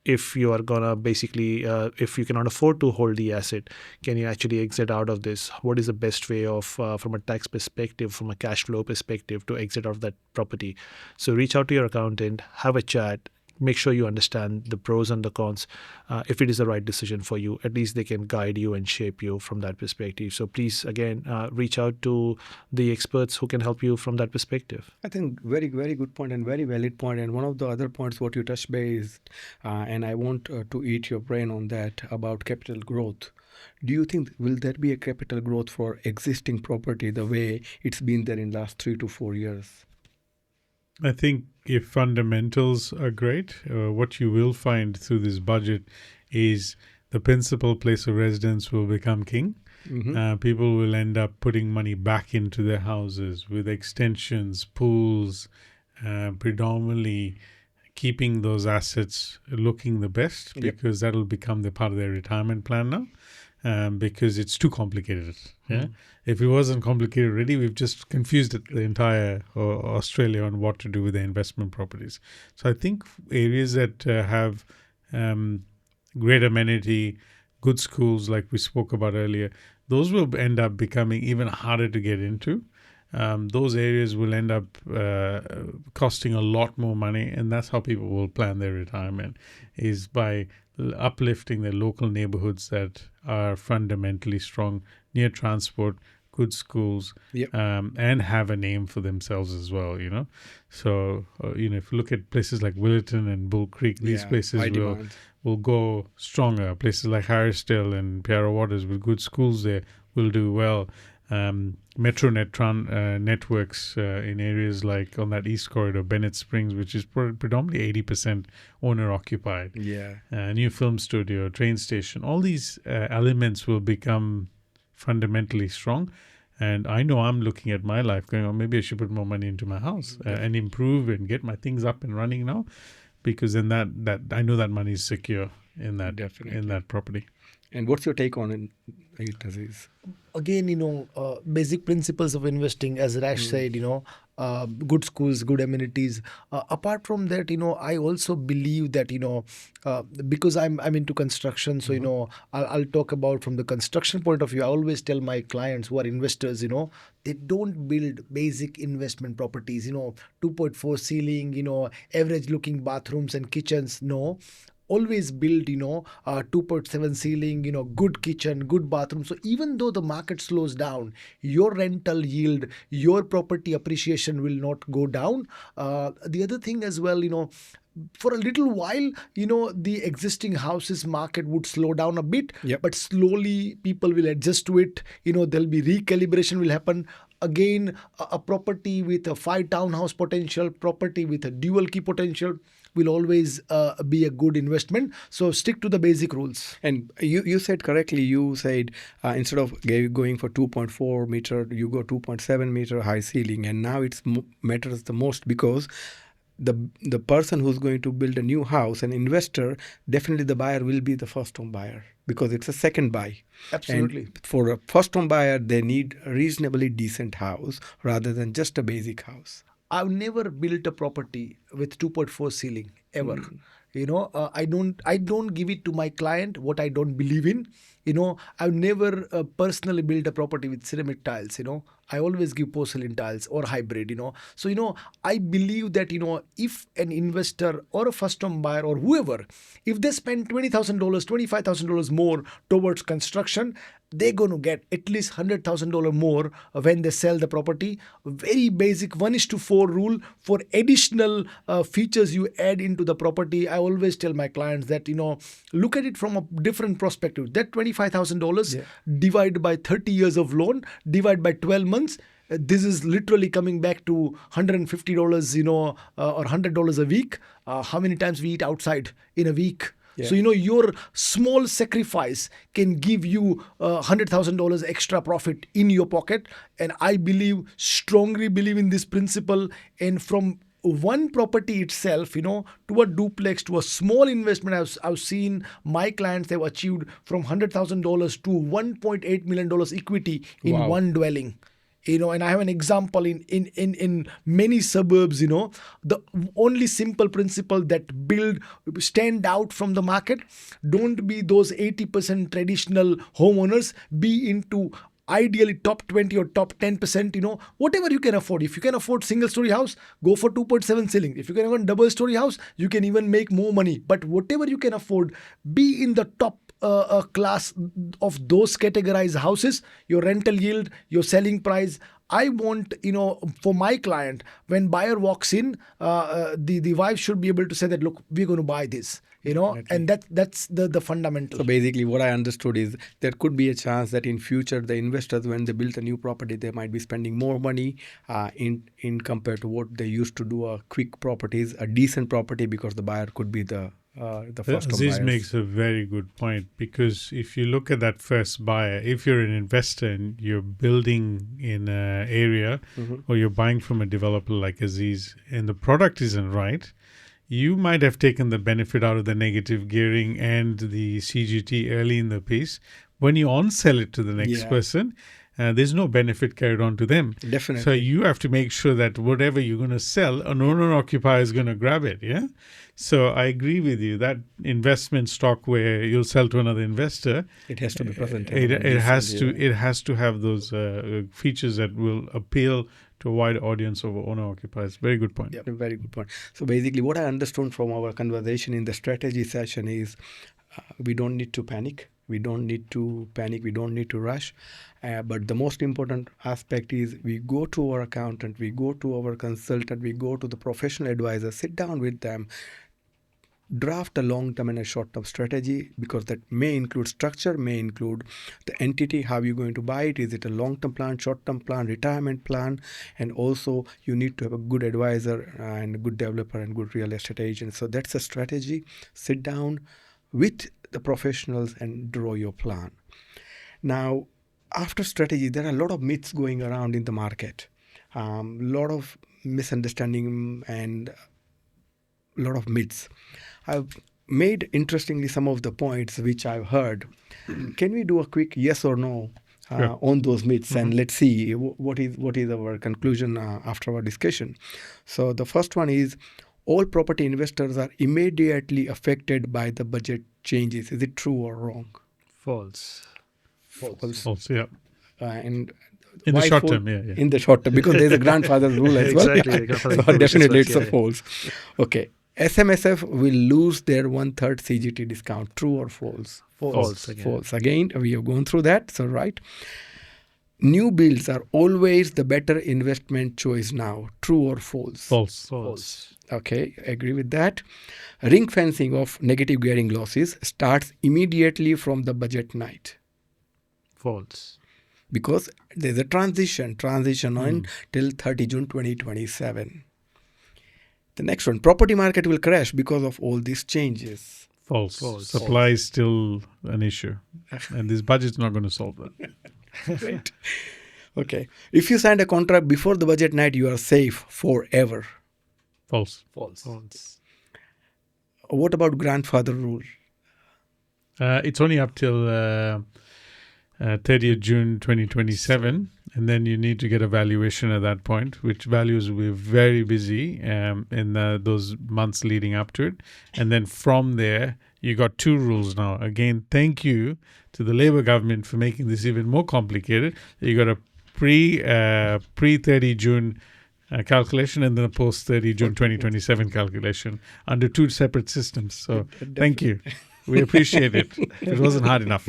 [SPEAKER 4] If you are gonna basically, if you cannot afford to hold the asset, can you actually exit out of this? What is the best way of, from a tax perspective, from a cash flow perspective, to exit out of that property? So reach out to your accountant, have a chat, make sure you understand the pros and the cons. If it is the right decision for you, at least they can guide you and shape you from that perspective. So please, again, reach out to the experts who can help you from that perspective.
[SPEAKER 1] I think very, very good point and very valid point. And one of the other points what you touched base, and I want to eat your brain on that about capital growth. Do you think will there be a capital growth for existing property the way it's been there in last 3 to 4 years?
[SPEAKER 2] I think if fundamentals are great, what you will find through this budget is the principal place of residence will become king.
[SPEAKER 1] Mm-hmm.
[SPEAKER 2] People will end up putting money back into their houses with extensions, pools, predominantly keeping those assets looking the best, because that'll become the part of their retirement plan now. Because it's too complicated. Yeah, if it wasn't complicated already, we've just confused the entire Australia on what to do with their investment properties. So I think areas that have great amenity, good schools, like we spoke about earlier, those will end up becoming even harder to get into. Those areas will end up costing a lot more money, and that's how people will plan their retirement, is by uplifting their local neighborhoods that are fundamentally strong, near transport, good schools, and have a name for themselves as well, you know. So, if you look at places like Willetton and Bull Creek, these places will go stronger. Places like Harrisdale and Piara Waters with good schools there will do well. Metronet networks in areas like on that east corridor, Bennett Springs, which is predominantly 80% owner occupied. New film studio, train station, all these elements will become fundamentally strong. And I know I'm looking at my life going, oh, maybe I should put more money into my house and improve and get my things up and running now, because then that I know that money is secure in that in that property.
[SPEAKER 1] And what's your take on it, Aziz?
[SPEAKER 3] Again, basic principles of investing, as Rash said, good schools, good amenities. Apart from that, I also believe that, because I'm into construction, so, I'll talk about from the construction point of view. I always tell my clients who are investors, they don't build basic investment properties, 2.4 ceiling, average looking bathrooms and kitchens. No. Always build, 2.7 ceiling, good kitchen, good bathroom. So even though the market slows down, your rental yield, your property appreciation will not go down. The other thing as well, for a little while, the existing houses market would slow down a bit, but slowly people will adjust to it. There'll be recalibration will happen. Again, a property with a 5 townhouse potential, property with a dual key potential will always be a good investment. So stick to the basic rules.
[SPEAKER 1] And you said correctly, you said instead of going for 2.4 meter, you go 2.7 meter high ceiling. And now it matters the most, because the person who's going to build a new house, an investor, definitely the buyer will be the first home buyer, because it's a second buy.
[SPEAKER 3] Absolutely.
[SPEAKER 1] And for a first home buyer, they need a reasonably decent house rather than just a basic house.
[SPEAKER 3] I've never built a property with 2.4 ceiling ever. I don't give it to my client what I don't believe in. I've never personally built a property with ceramic tiles. I always give porcelain tiles or hybrid. So I believe that if an investor or a first-time buyer or whoever, if they spend $20,000, $25,000 more towards construction, they're going to get at least $100,000 more when they sell the property. Very basic 1:4 rule. For additional features you add into the property, I always tell my clients that look at it from a different perspective. That $25,000 divided by 30 years of loan, divided by 12 months. This is literally coming back to $150, or $100 a week. How many times we eat outside in a week?
[SPEAKER 1] Yeah.
[SPEAKER 3] So, your small sacrifice can give you $100,000 extra profit in your pocket. And I strongly believe in this principle. And from one property itself, to a duplex, to a small investment, I've seen my clients have achieved from $100,000 to $1.8 million equity in
[SPEAKER 1] Wow.
[SPEAKER 3] one dwelling. And I have an example in many suburbs. The only simple principle that stand out from the market. Don't be those 80% traditional homeowners. Be into ideally top 20 or top 10%, whatever you can afford. If you can afford single story house, go for 2.7 ceiling. If you can afford double story house, you can even make more money. But whatever you can afford, be in the top class of those categorized houses, your rental yield, your selling price. I want, for my client, when buyer walks in, the wife should be able to say that, look, we're going to buy this, and that's the fundamental.
[SPEAKER 1] So basically what I understood is there could be a chance that in future the investors, when they build a new property, they might be spending more money in compared to what they used to do a quick properties, a decent property, because the buyer could be the first time
[SPEAKER 2] Aziz
[SPEAKER 1] buyers.
[SPEAKER 2] makes a very good point, because if you look at that first buyer, if you're an investor and you're building in an area or you're buying from a developer like Aziz and the product isn't right, you might have taken the benefit out of the negative gearing and the CGT early in the piece. When you on-sell it to the next person, there's no benefit carried on to them.
[SPEAKER 1] Definitely.
[SPEAKER 2] So you have to make sure that whatever you're going to sell, an owner-occupier is going to grab it, yeah? So I agree with you. That investment stock where you'll sell to another investor,
[SPEAKER 1] It has to be present.
[SPEAKER 2] it has to have those features that will appeal to a wide audience of owner-occupiers. Very good point.
[SPEAKER 1] A very good point. So basically what I understood from our conversation in the strategy session is we don't need to panic. We don't need to panic. We don't need to rush. But the most important aspect is we go to our accountant, we go to our consultant, we go to the professional advisor, sit down with them, draft a long-term and a short-term strategy, because that may include structure, may include the entity, how you're going to buy it. Is it a long-term plan, short-term plan, retirement plan? And also you need to have a good advisor and a good developer and good real estate agent. So that's a strategy. Sit down with the professionals and draw your plan. Now, after strategy, there are a lot of myths going around in the market, a lot of misunderstanding and a lot of myths. I've made, interestingly, some of the points which I've heard. Can we do a quick yes or no on those myths, and let's see what is our conclusion after our discussion. So the first one is, all property investors are immediately affected by the budget changes. Is it true or wrong?
[SPEAKER 4] False.
[SPEAKER 2] False, yeah.
[SPEAKER 1] And
[SPEAKER 2] In the
[SPEAKER 1] why
[SPEAKER 2] short
[SPEAKER 1] false?
[SPEAKER 2] term, yeah.
[SPEAKER 1] In the short term, because there's a grandfather's rule as well.
[SPEAKER 4] Exactly, the grandfather
[SPEAKER 1] So
[SPEAKER 4] rule,
[SPEAKER 1] definitely
[SPEAKER 4] which
[SPEAKER 1] it's
[SPEAKER 4] is
[SPEAKER 1] a false. Okay. SMSF will lose their 1/3 CGT discount. True or false?
[SPEAKER 4] False again.
[SPEAKER 1] False. Again, we have gone through that. So right. New builds are always the better investment choice now. True or false?
[SPEAKER 2] False.
[SPEAKER 1] Okay, agree with that. Ring fencing of negative gearing losses starts immediately from the budget night,
[SPEAKER 4] False.
[SPEAKER 1] because there's a transition on till 30 June 2027. The next one, property market will crash because of all these changes.
[SPEAKER 2] False.
[SPEAKER 4] False.
[SPEAKER 2] Supply is still an issue, and this budget's not going to solve that.
[SPEAKER 1] Right. Okay. If you signed a contract before the budget night, you are safe forever.
[SPEAKER 2] False.
[SPEAKER 4] False.
[SPEAKER 1] What about grandfather rule?
[SPEAKER 2] It's only up till 30th June 2027, and then you need to get a valuation at that point, which values will be very busy in those months leading up to it. And then from there, you got two rules now. Again, thank you to the Labour government for making this even more complicated. You got a pre 30 June calculation and then a post 30 June 2027 calculation under two separate systems. So thank you. We appreciate it. It wasn't hard enough.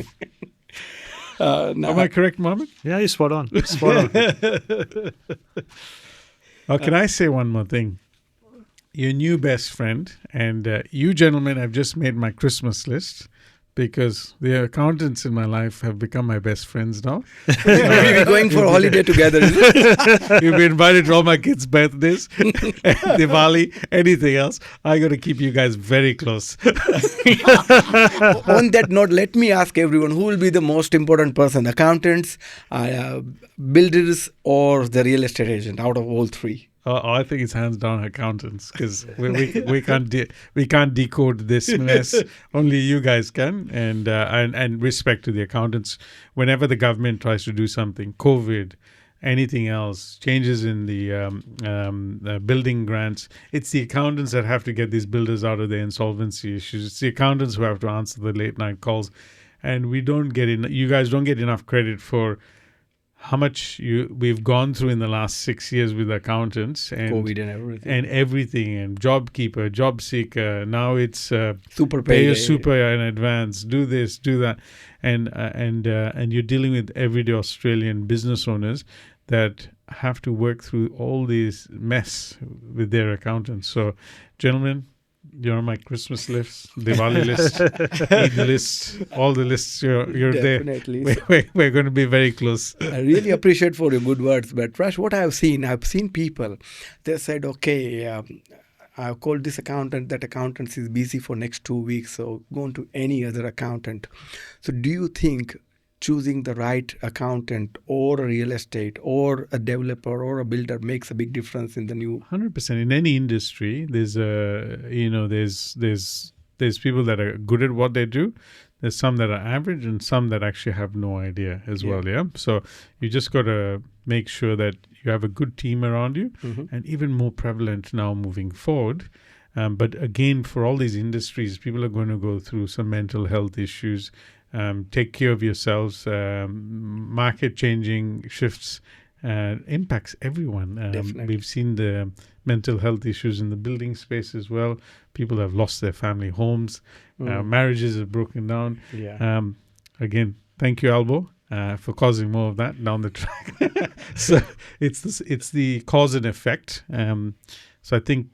[SPEAKER 2] Am I correct, Mohammad?
[SPEAKER 4] Yeah, you're spot on. Spot on.
[SPEAKER 2] Can I say one more thing? Your new best friend, and you gentlemen have just made my Christmas list, because the accountants in my life have become my best friends now.
[SPEAKER 1] We're going for a holiday together.
[SPEAKER 2] You've been invited to all my kids' birthdays, Diwali, anything else. I got to keep you guys very close.
[SPEAKER 1] On that note, let me ask everyone, who will be the most important person? Accountants, builders, or the real estate agent out of all three?
[SPEAKER 2] I think it's hands down accountants, because we can't decode this mess. Only you guys can, and respect to the accountants. Whenever the government tries to do something, COVID, anything else, changes in the building grants, it's the accountants that have to get these builders out of their insolvency issues. It's the accountants who have to answer the late night calls, and we don't get you guys don't get enough credit for how much we've gone through in the last 6 years with accountants and
[SPEAKER 1] COVID and everything,
[SPEAKER 2] and JobKeeper, Job Seeker. Now it's
[SPEAKER 1] super
[SPEAKER 2] pay your
[SPEAKER 1] payday.
[SPEAKER 2] super in advance, do this, do that, and you're dealing with everyday Australian business owners that have to work through all these mess with their accountants. So, gentlemen, you're on my Christmas list, Diwali list, Eid list, all the lists. You're
[SPEAKER 1] Definitely.
[SPEAKER 2] there. We're going to be very close.
[SPEAKER 1] I really appreciate for your good words. But Rash, what I've seen people, they said, okay, I've called this accountant, that accountant is busy for next 2 weeks, so go on to any other accountant. So do you think choosing the right accountant or a real estate or a developer or a builder makes a big difference in the new?
[SPEAKER 2] 100%. In any industry, there's people that are good at what they do. There's some that are average and some that actually have no idea as well. Yeah. So you just got to make sure that you have a good team around you, and even more prevalent now moving forward. But again, for all these industries, people are going to go through some mental health issues. Take care of yourselves. Market changing shifts impacts everyone. We've seen the mental health issues in the building space as well. People have lost their family homes. Marriages have broken down.
[SPEAKER 1] Yeah.
[SPEAKER 2] Again, thank you, Albo, for causing more of that down the track. So it's the cause and effect. So I think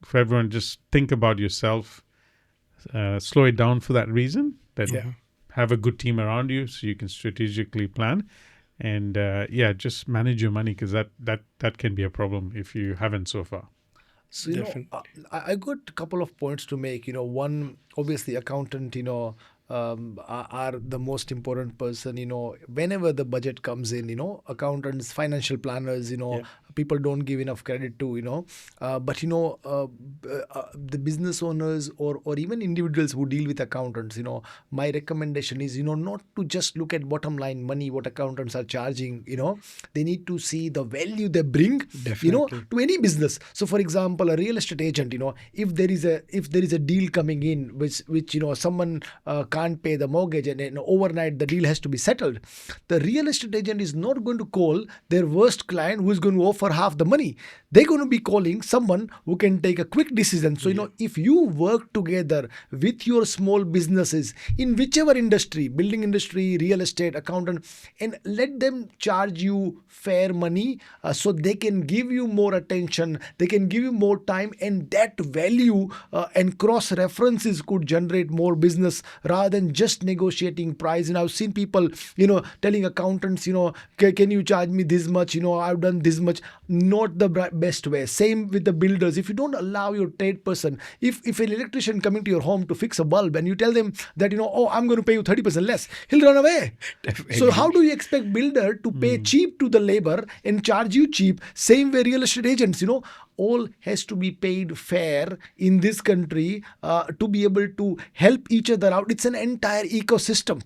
[SPEAKER 2] for everyone, just think about yourself. Slow it down for that reason. Have a good team around you so you can strategically plan, and just manage your money, because that can be a problem if you haven't so far.
[SPEAKER 3] So, I got a couple of points to make. One, obviously, accountant, are the most important person. Whenever the budget comes in, accountants, financial planners, people don't give enough credit to, but the business owners or even individuals who deal with accountants, my recommendation is, not to just look at bottom line money, what accountants are charging. They need to see the value they bring, to any business. So, for example, a real estate agent, if there is a deal coming in which someone can't pay the mortgage, and overnight the deal has to be settled, the real estate agent is not going to call their worst client who is going to offer half the money. They're going to be calling someone who can take a quick decision. So, if you work together with your small businesses in whichever industry, building industry, real estate, accountant, and let them charge you fair money, so they can give you more attention, they can give you more time, and that value and cross references could generate more business rather than just negotiating price. And I've seen people, telling accountants, can you charge me this much? I've done this much. Not the best way. Same with the builders. If you don't allow your trade person, if an electrician coming to your home to fix a bulb and you tell them that, I'm going to pay you 30% less, he'll run away. So how do you expect builder to pay cheap to the labor and charge you cheap? Same way real estate agents, all has to be paid fair in this country to be able to help each other out. It's an entire ecosystem.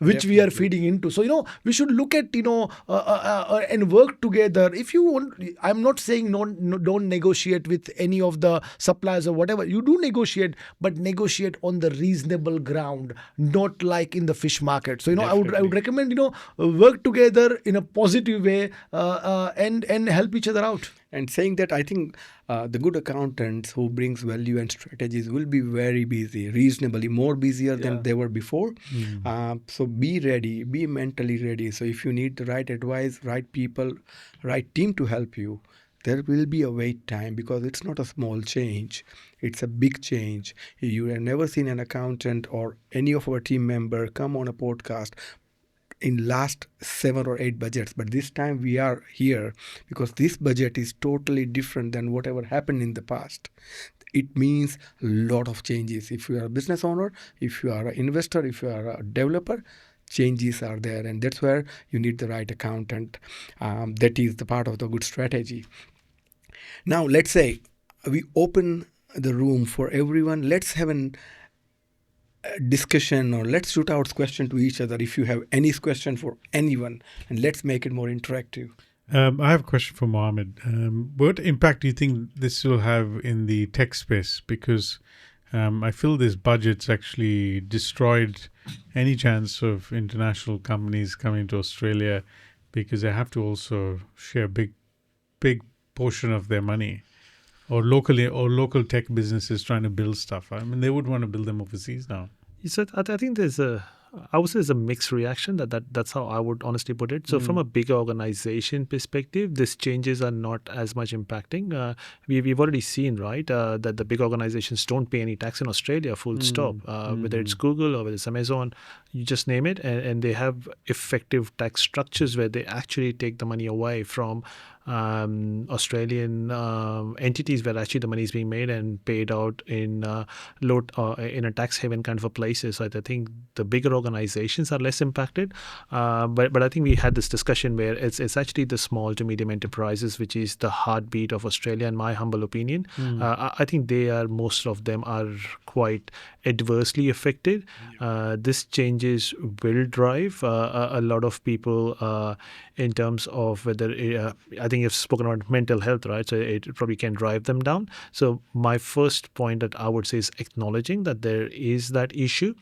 [SPEAKER 3] which we are
[SPEAKER 1] Definitely.
[SPEAKER 3] feeding into. So we should look at and work together. If you want, I'm not saying no, don't negotiate with any of the suppliers or whatever. You do negotiate, but negotiate on the reasonable ground, not like in the fish market. So I would recommend work together in a positive way, and help each other out.
[SPEAKER 1] And saying that, I think the good accountants who brings value and strategies will be very busy, reasonably more busier
[SPEAKER 3] Yeah.
[SPEAKER 1] than they were before. So be ready, be mentally ready. So if you need the right advice, right people, right team to help you, there will be a wait time, because it's not a small change. It's a big change. You have never seen an accountant or any of our team member come on a podcast in last 7 or 8 budgets, but this time we are here because this budget is totally different than whatever happened in the past. It means a lot of changes. If you are a business owner, if you are an investor, if you are a developer, changes are there, and that's where you need the right accountant. That is the part of the good strategy. Now let's say we open the room for everyone. Let's have an discussion, or let's shoot out question to each other if you have any question for anyone, and let's make it more interactive.
[SPEAKER 2] I have a question for Mohammed. What impact do you think this will have in the tech space? Because I feel this budget's actually destroyed any chance of international companies coming to Australia, because they have to also share big portion of their money, or local tech businesses trying to build stuff. I mean, they would want to build them overseas now.
[SPEAKER 4] So I think I would say there's a mixed reaction. That's how I would honestly put it. So from a big organization perspective, these changes are not as much impacting. We've already seen, right, that the big organizations don't pay any tax in Australia, full stop. Whether it's Google or whether it's Amazon, you just name it, and they have effective tax structures where they actually take the money away from Australian entities where actually the money is being made and paid out in in a tax haven kind of a places. So I think the bigger organizations are less impacted, but I think we had this discussion where it's actually the small to medium enterprises which is the heartbeat of Australia, in my humble opinion. I think most of them are quite adversely affected. This changes will drive a lot of people in terms of whether I think you've spoken about mental health, right? So it probably can drive them down. So my first point that I would say is acknowledging that there is that issue.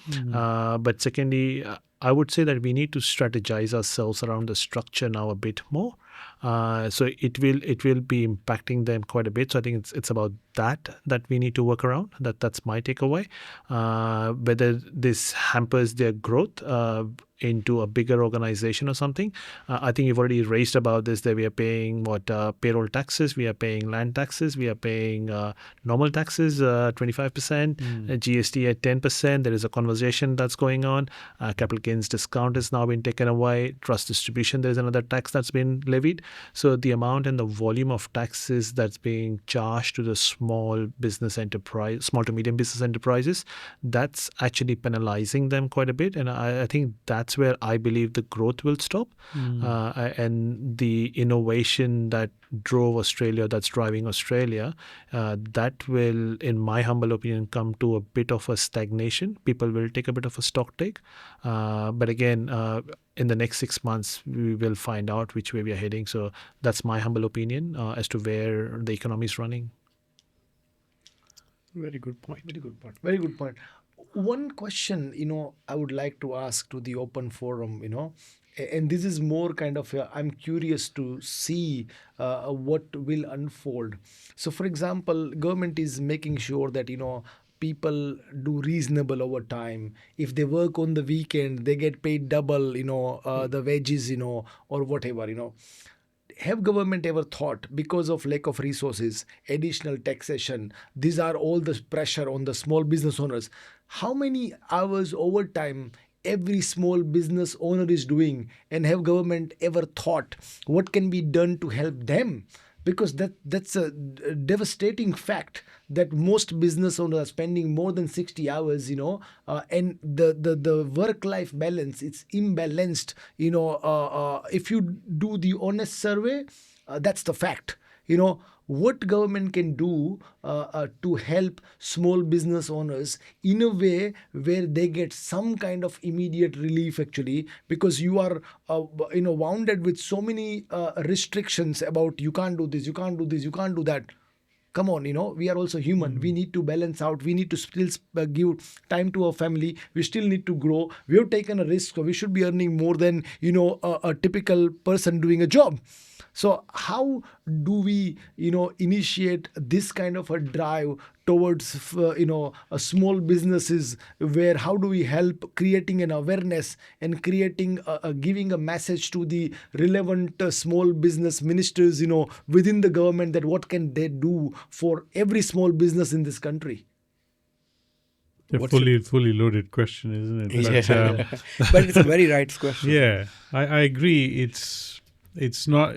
[SPEAKER 4] But secondly, I would say that we need to strategize ourselves around the structure now a bit more. So it will be impacting them quite a bit. So I think it's about that we need to work around. That's my takeaway. Whether this hampers their growth into a bigger organization or something. I think you've already raised about this, that we are paying payroll taxes, we are paying land taxes, we are paying normal taxes 25%, GST at 10%. There is a conversation that's going on. Capital gains discount has now been taken away. Trust distribution, there is another tax that's been levied. So the amount and the volume of taxes that's being charged to the small to medium business enterprises, that's actually penalizing them quite a bit. And I think that's where I believe the growth will stop. And the innovation that drove Australia, that's driving Australia, that will, in my humble opinion, come to a bit of a stagnation. People will take a bit of a stock take. But again, in the next 6 months, we will find out which way we are heading. So that's my humble opinion as to where the economy is running.
[SPEAKER 1] Very good point.
[SPEAKER 3] Very good point. One question, I would like to ask to the open forum, and this is more kind of, I'm curious to see what will unfold. So, for example, government is making sure that, people do reasonable overtime. If they work on the weekend, they get paid double, the wages, or whatever, Have government ever thought, because of lack of resources, additional taxation, these are all the pressure on the small business owners, how many hours overtime every small business owner is doing, and have government ever thought what can be done to help them? Because that's a devastating fact that most business owners are spending more than 60 hours, and the work-life balance, it's imbalanced. If you do the honest survey, that's the fact. what government can do to help small business owners in a way where they get some kind of immediate relief, actually, because you are wounded with so many restrictions about you can't do this, you can't do this, you can't do that. Come on, we are also human. We need to balance out. We need to still give time to our family. We still need to grow. We have taken a risk, so we should be earning more than a typical person doing a job. So how do we initiate this kind of a drive towards small businesses, where how do we help creating an awareness and creating giving a message to the relevant small business ministers within the government, that what can they do for every small business in this country?
[SPEAKER 2] A
[SPEAKER 1] What's
[SPEAKER 2] fully loaded question, isn't it? But,
[SPEAKER 1] but it's a very right question.
[SPEAKER 2] yeah, I agree. It's not.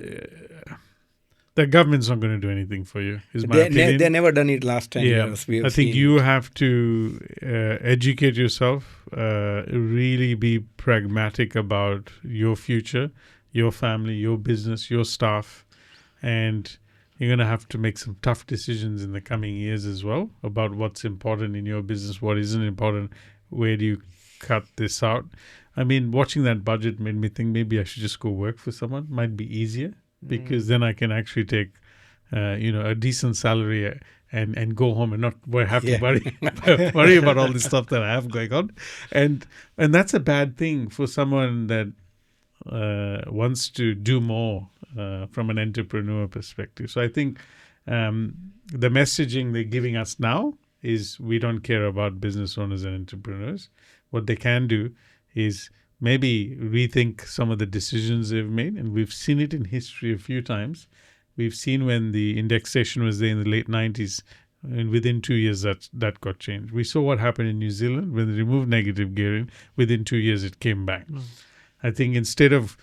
[SPEAKER 2] The government's not going to do anything for you. Is my opinion.
[SPEAKER 1] They never done it last 10 years. We have
[SPEAKER 2] I think
[SPEAKER 1] seen
[SPEAKER 2] you
[SPEAKER 1] it.
[SPEAKER 2] have to educate yourself, really be pragmatic about your future, your family, your business, your staff, and you're going to have to make some tough decisions in the coming years as well about what's important in your business, what isn't important, where do you cut this out. I mean, watching that budget made me think maybe I should just go work for someone. Might be easier because then I can actually take, a decent salary and go home and not have to worry about all this stuff that I have going on. And that's a bad thing for someone that wants to do more from an entrepreneur perspective. So I think the messaging they're giving us now is we don't care about business owners and entrepreneurs. What they can do is maybe rethink some of the decisions they've made. And we've seen it in history a few times. We've seen when the indexation was there in the late 90s, and within 2 years that got changed. We saw what happened in New Zealand when they removed negative gearing. Within 2 years, it came back. I think instead of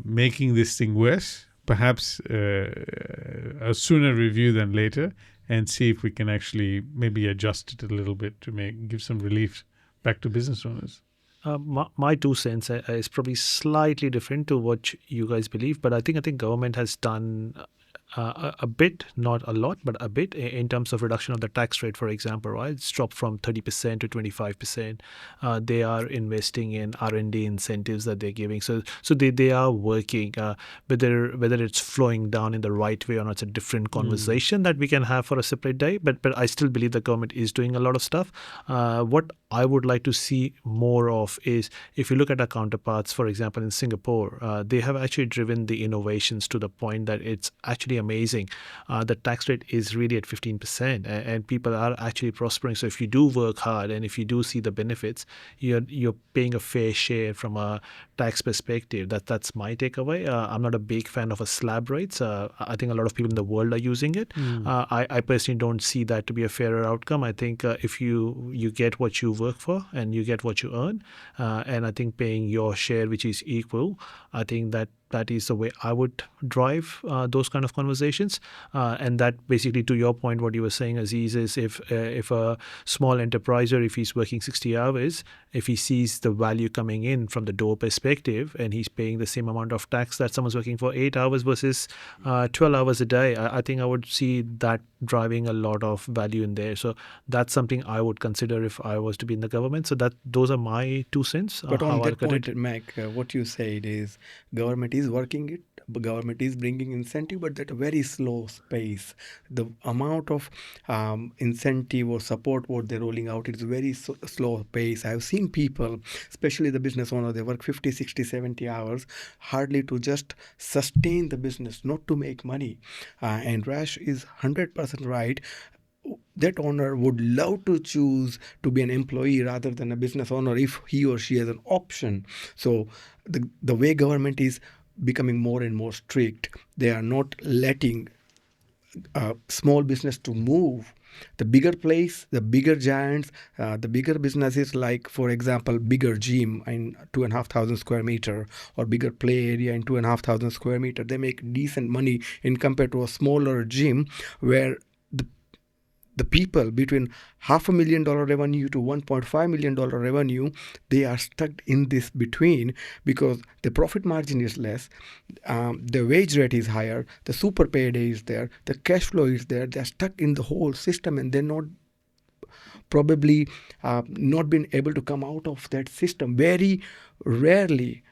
[SPEAKER 2] making this thing worse, perhaps a sooner review than later, and see if we can actually maybe adjust it a little bit to give some relief back to business owners.
[SPEAKER 4] My 2 cents is probably slightly different to what you guys believe, but I think government has done a bit, not a lot, but a bit in terms of reduction of the tax rate, for example, right? It's dropped from 30% to 25%. They are investing in R&D incentives that they're giving. So they are working, whether it's flowing down in the right way or not, it's a different conversation that we can have for a separate day. But I still believe the government is doing a lot of stuff. What I would like to see more of is, if you look at our counterparts, for example, in Singapore, they have actually driven the innovations to the point that it's actually amazing. The tax rate is really at 15%, and people are actually prospering. So if you do work hard and if you do see the benefits, you're paying a fair share from a tax perspective. That's my takeaway. I'm not a big fan of a slab rates. I think a lot of people in the world are using it. I personally don't see that to be a fairer outcome. I think if you get what you work for and you get what you earn, and I think paying your share, which is equal, I think that is the way I would drive those kind of conversations. And that basically, to your point, what you were saying, Aziz, is if a small enterpriser, if he's working 60 hours, if he sees the value coming in from the door perspective and he's paying the same amount of tax that someone's working for 8 hours versus 12 hours a day, I think I would see that driving a lot of value in there. So that's something I would consider if I was to be in the government. So those are my 2 cents.
[SPEAKER 1] But on that point, Mac, what you said is government is working it, government is bringing incentive, but at a very slow pace. The amount of incentive or support what they're rolling out is very slow pace. I've seen people, especially the business owner, they work 50, 60, 70 hours, hardly to just sustain the business, not to make money. And Rash is 100% right. That owner would love to choose to be an employee rather than a business owner if he or she has an option. So the way government is becoming more and more strict, they are not letting small business to move. The bigger place, the bigger giants, the bigger businesses, like, for example, bigger gym in 2,500 square meter or bigger play area in 2,500 square meter, they make decent money in compared to a smaller gym where the people between $500,000 revenue to $1.5 million revenue, they are stuck in this between because the profit margin is less, the wage rate is higher, the super payday is there, the cash flow is there. They're stuck in the whole system and they're not probably not been able to come out of that system. Very rarely,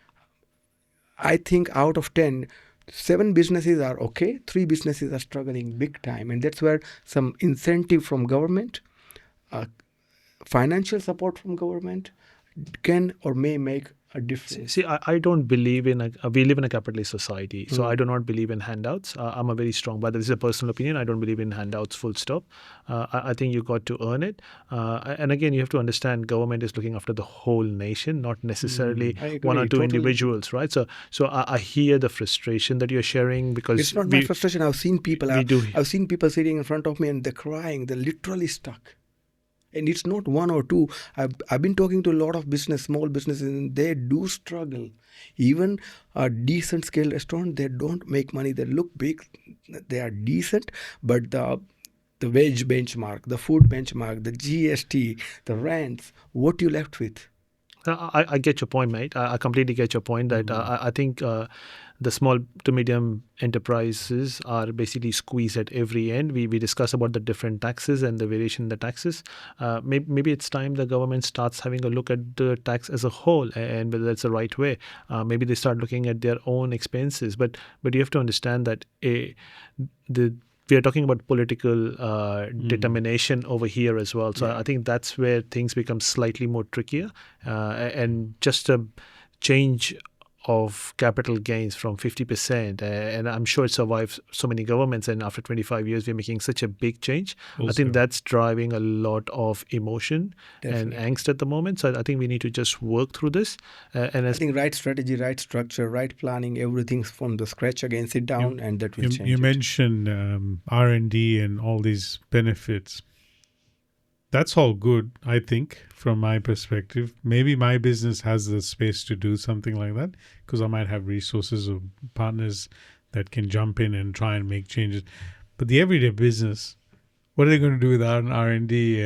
[SPEAKER 1] I think out of 10, 7 businesses are okay, 3 businesses are struggling big time. And that's where some incentive from government, financial support from government can or may make a difference.
[SPEAKER 4] See, I don't believe in we live in a capitalist society, so I do not believe in handouts. I'm a very strong, but this is a personal opinion. I don't believe in handouts, full stop. I think you got to earn it. And again, you have to understand government is looking after the whole nation, not necessarily one or two individuals, right? So I hear the frustration that you're sharing because
[SPEAKER 1] it's not my frustration. I've seen people. I've seen people sitting in front of me and they're crying. They're literally stuck. And it's not 1 or 2. I've been talking to a lot of small businesses, and they do struggle. Even a decent scale restaurant, they don't make money. They look big, they are decent, but the wage benchmark, the food benchmark, the GST, the rents, what you left with?
[SPEAKER 4] I get your point, mate. I completely get your point that I think the small to medium enterprises are basically squeezed at every end. We discuss about the different taxes and the variation in the taxes. Maybe it's time the government starts having a look at the tax as a whole and whether that's the right way. Maybe they start looking at their own expenses. But you have to understand that we are talking about political determination over here as well. So I think that's where things become slightly more trickier. And just a change of capital gains from 50%, and I'm sure it survives so many governments, and after 25 years we're making such a big change. Also, I think that's driving a lot of emotion and angst at the moment. So I think we need to just work through this. And I think
[SPEAKER 1] right strategy, right structure, right planning, everything's from the scratch again, sit down and that will change.
[SPEAKER 2] You mentioned R&D and all these benefits. That's all good, I think, from my perspective. Maybe my business has the space to do something like that because I might have resources or partners that can jump in and try and make changes. But the everyday business, what are they going to do with R&D?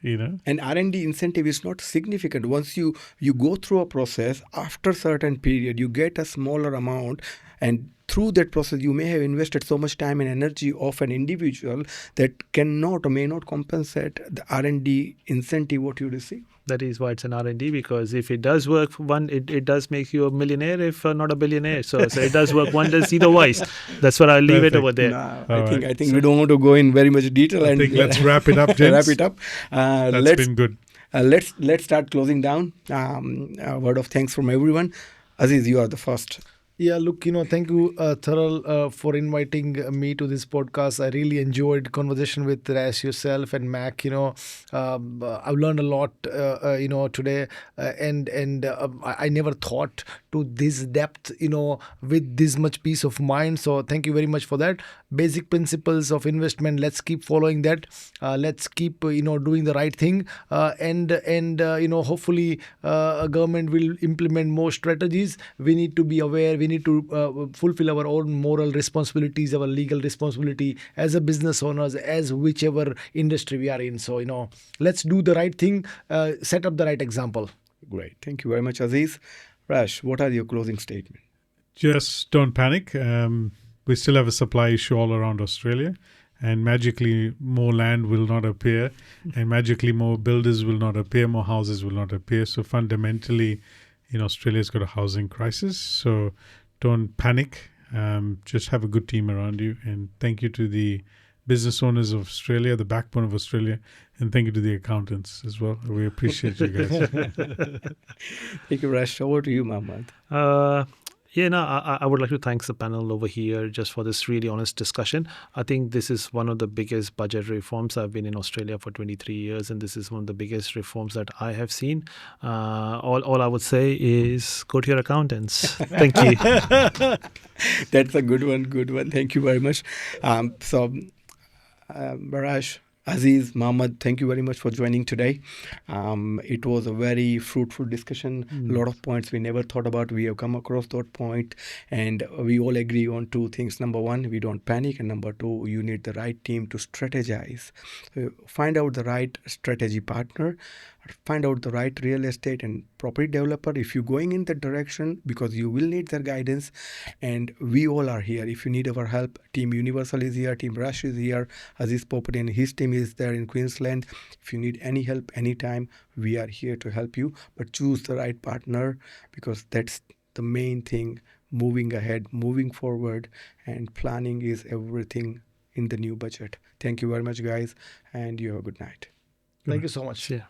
[SPEAKER 1] And R&D incentive is not significant. Once you go through a process, after a certain period, you get a smaller amount, and through that process, you may have invested so much time and energy of an individual that cannot or may not compensate the R&D incentive what you receive.
[SPEAKER 4] That is why it's an R&D, because if it does work, it does make you a millionaire, if not a billionaire. So it does work wonders either ways. That's what I'll leave it over there.
[SPEAKER 1] No, I think we don't want to go in very much detail.
[SPEAKER 2] I think let's wrap it up, gents.
[SPEAKER 1] Wrap it up.
[SPEAKER 2] That's been good.
[SPEAKER 1] Let's start closing down. A word of thanks from everyone. Aziz, you are the first.
[SPEAKER 3] Yeah, look, thank you, Taral, for inviting me to this podcast. I really enjoyed conversation with Rash, yourself, and Mac. I've learned a lot, today, and I never thought to this depth, with this much peace of mind. So thank you very much for that. Basic principles of investment. Let's keep following that. Let's keep, doing the right thing, and hopefully, government will implement more strategies. We need to be aware. We need to fulfill our own moral responsibilities, our legal responsibility as a business owners, as whichever industry we are in. So, let's do the right thing, set up the right example.
[SPEAKER 1] Great. Thank you very much, Aziz. Rash, what are your closing statements?
[SPEAKER 2] Just don't panic. We still have a supply issue all around Australia, and magically more land will not appear, and magically more builders will not appear, more houses will not appear. So fundamentally, Australia's got a housing crisis. So don't panic. Just have a good team around you. And thank you to the business owners of Australia, the backbone of Australia, and thank you to the accountants as well. We appreciate you guys.
[SPEAKER 1] Thank you, Rash. Over to you, Mohammad.
[SPEAKER 4] I would like to thank the panel over here just for this really honest discussion. I think this is one of the biggest budget reforms. I've been in Australia for 23 years, and this is one of the biggest reforms that I have seen. All I would say is go to your accountants. Thank you.
[SPEAKER 1] That's a good one. Thank you very much. Rash, Aziz, Mohammad, thank you very much for joining today. It was a very fruitful discussion. A lot of points we never thought about. We have come across that point, and we all agree on two things. Number one, we don't panic, and number two, you need the right team to strategize. Find out the right strategy partner, find out the right real estate and property developer if you're going in that direction, because you will need their guidance, and we all are here. If you need our help, Team Universal is here, Team Rash is here, Aziz Poppat and his team is there in Queensland. If you need any help anytime, we are here to help you, but choose the right partner, because that's the main thing. Moving ahead, moving forward, and planning is everything in the new budget. Thank you very much, guys, and you have a good night.
[SPEAKER 3] Thank you so much.
[SPEAKER 4] Yeah.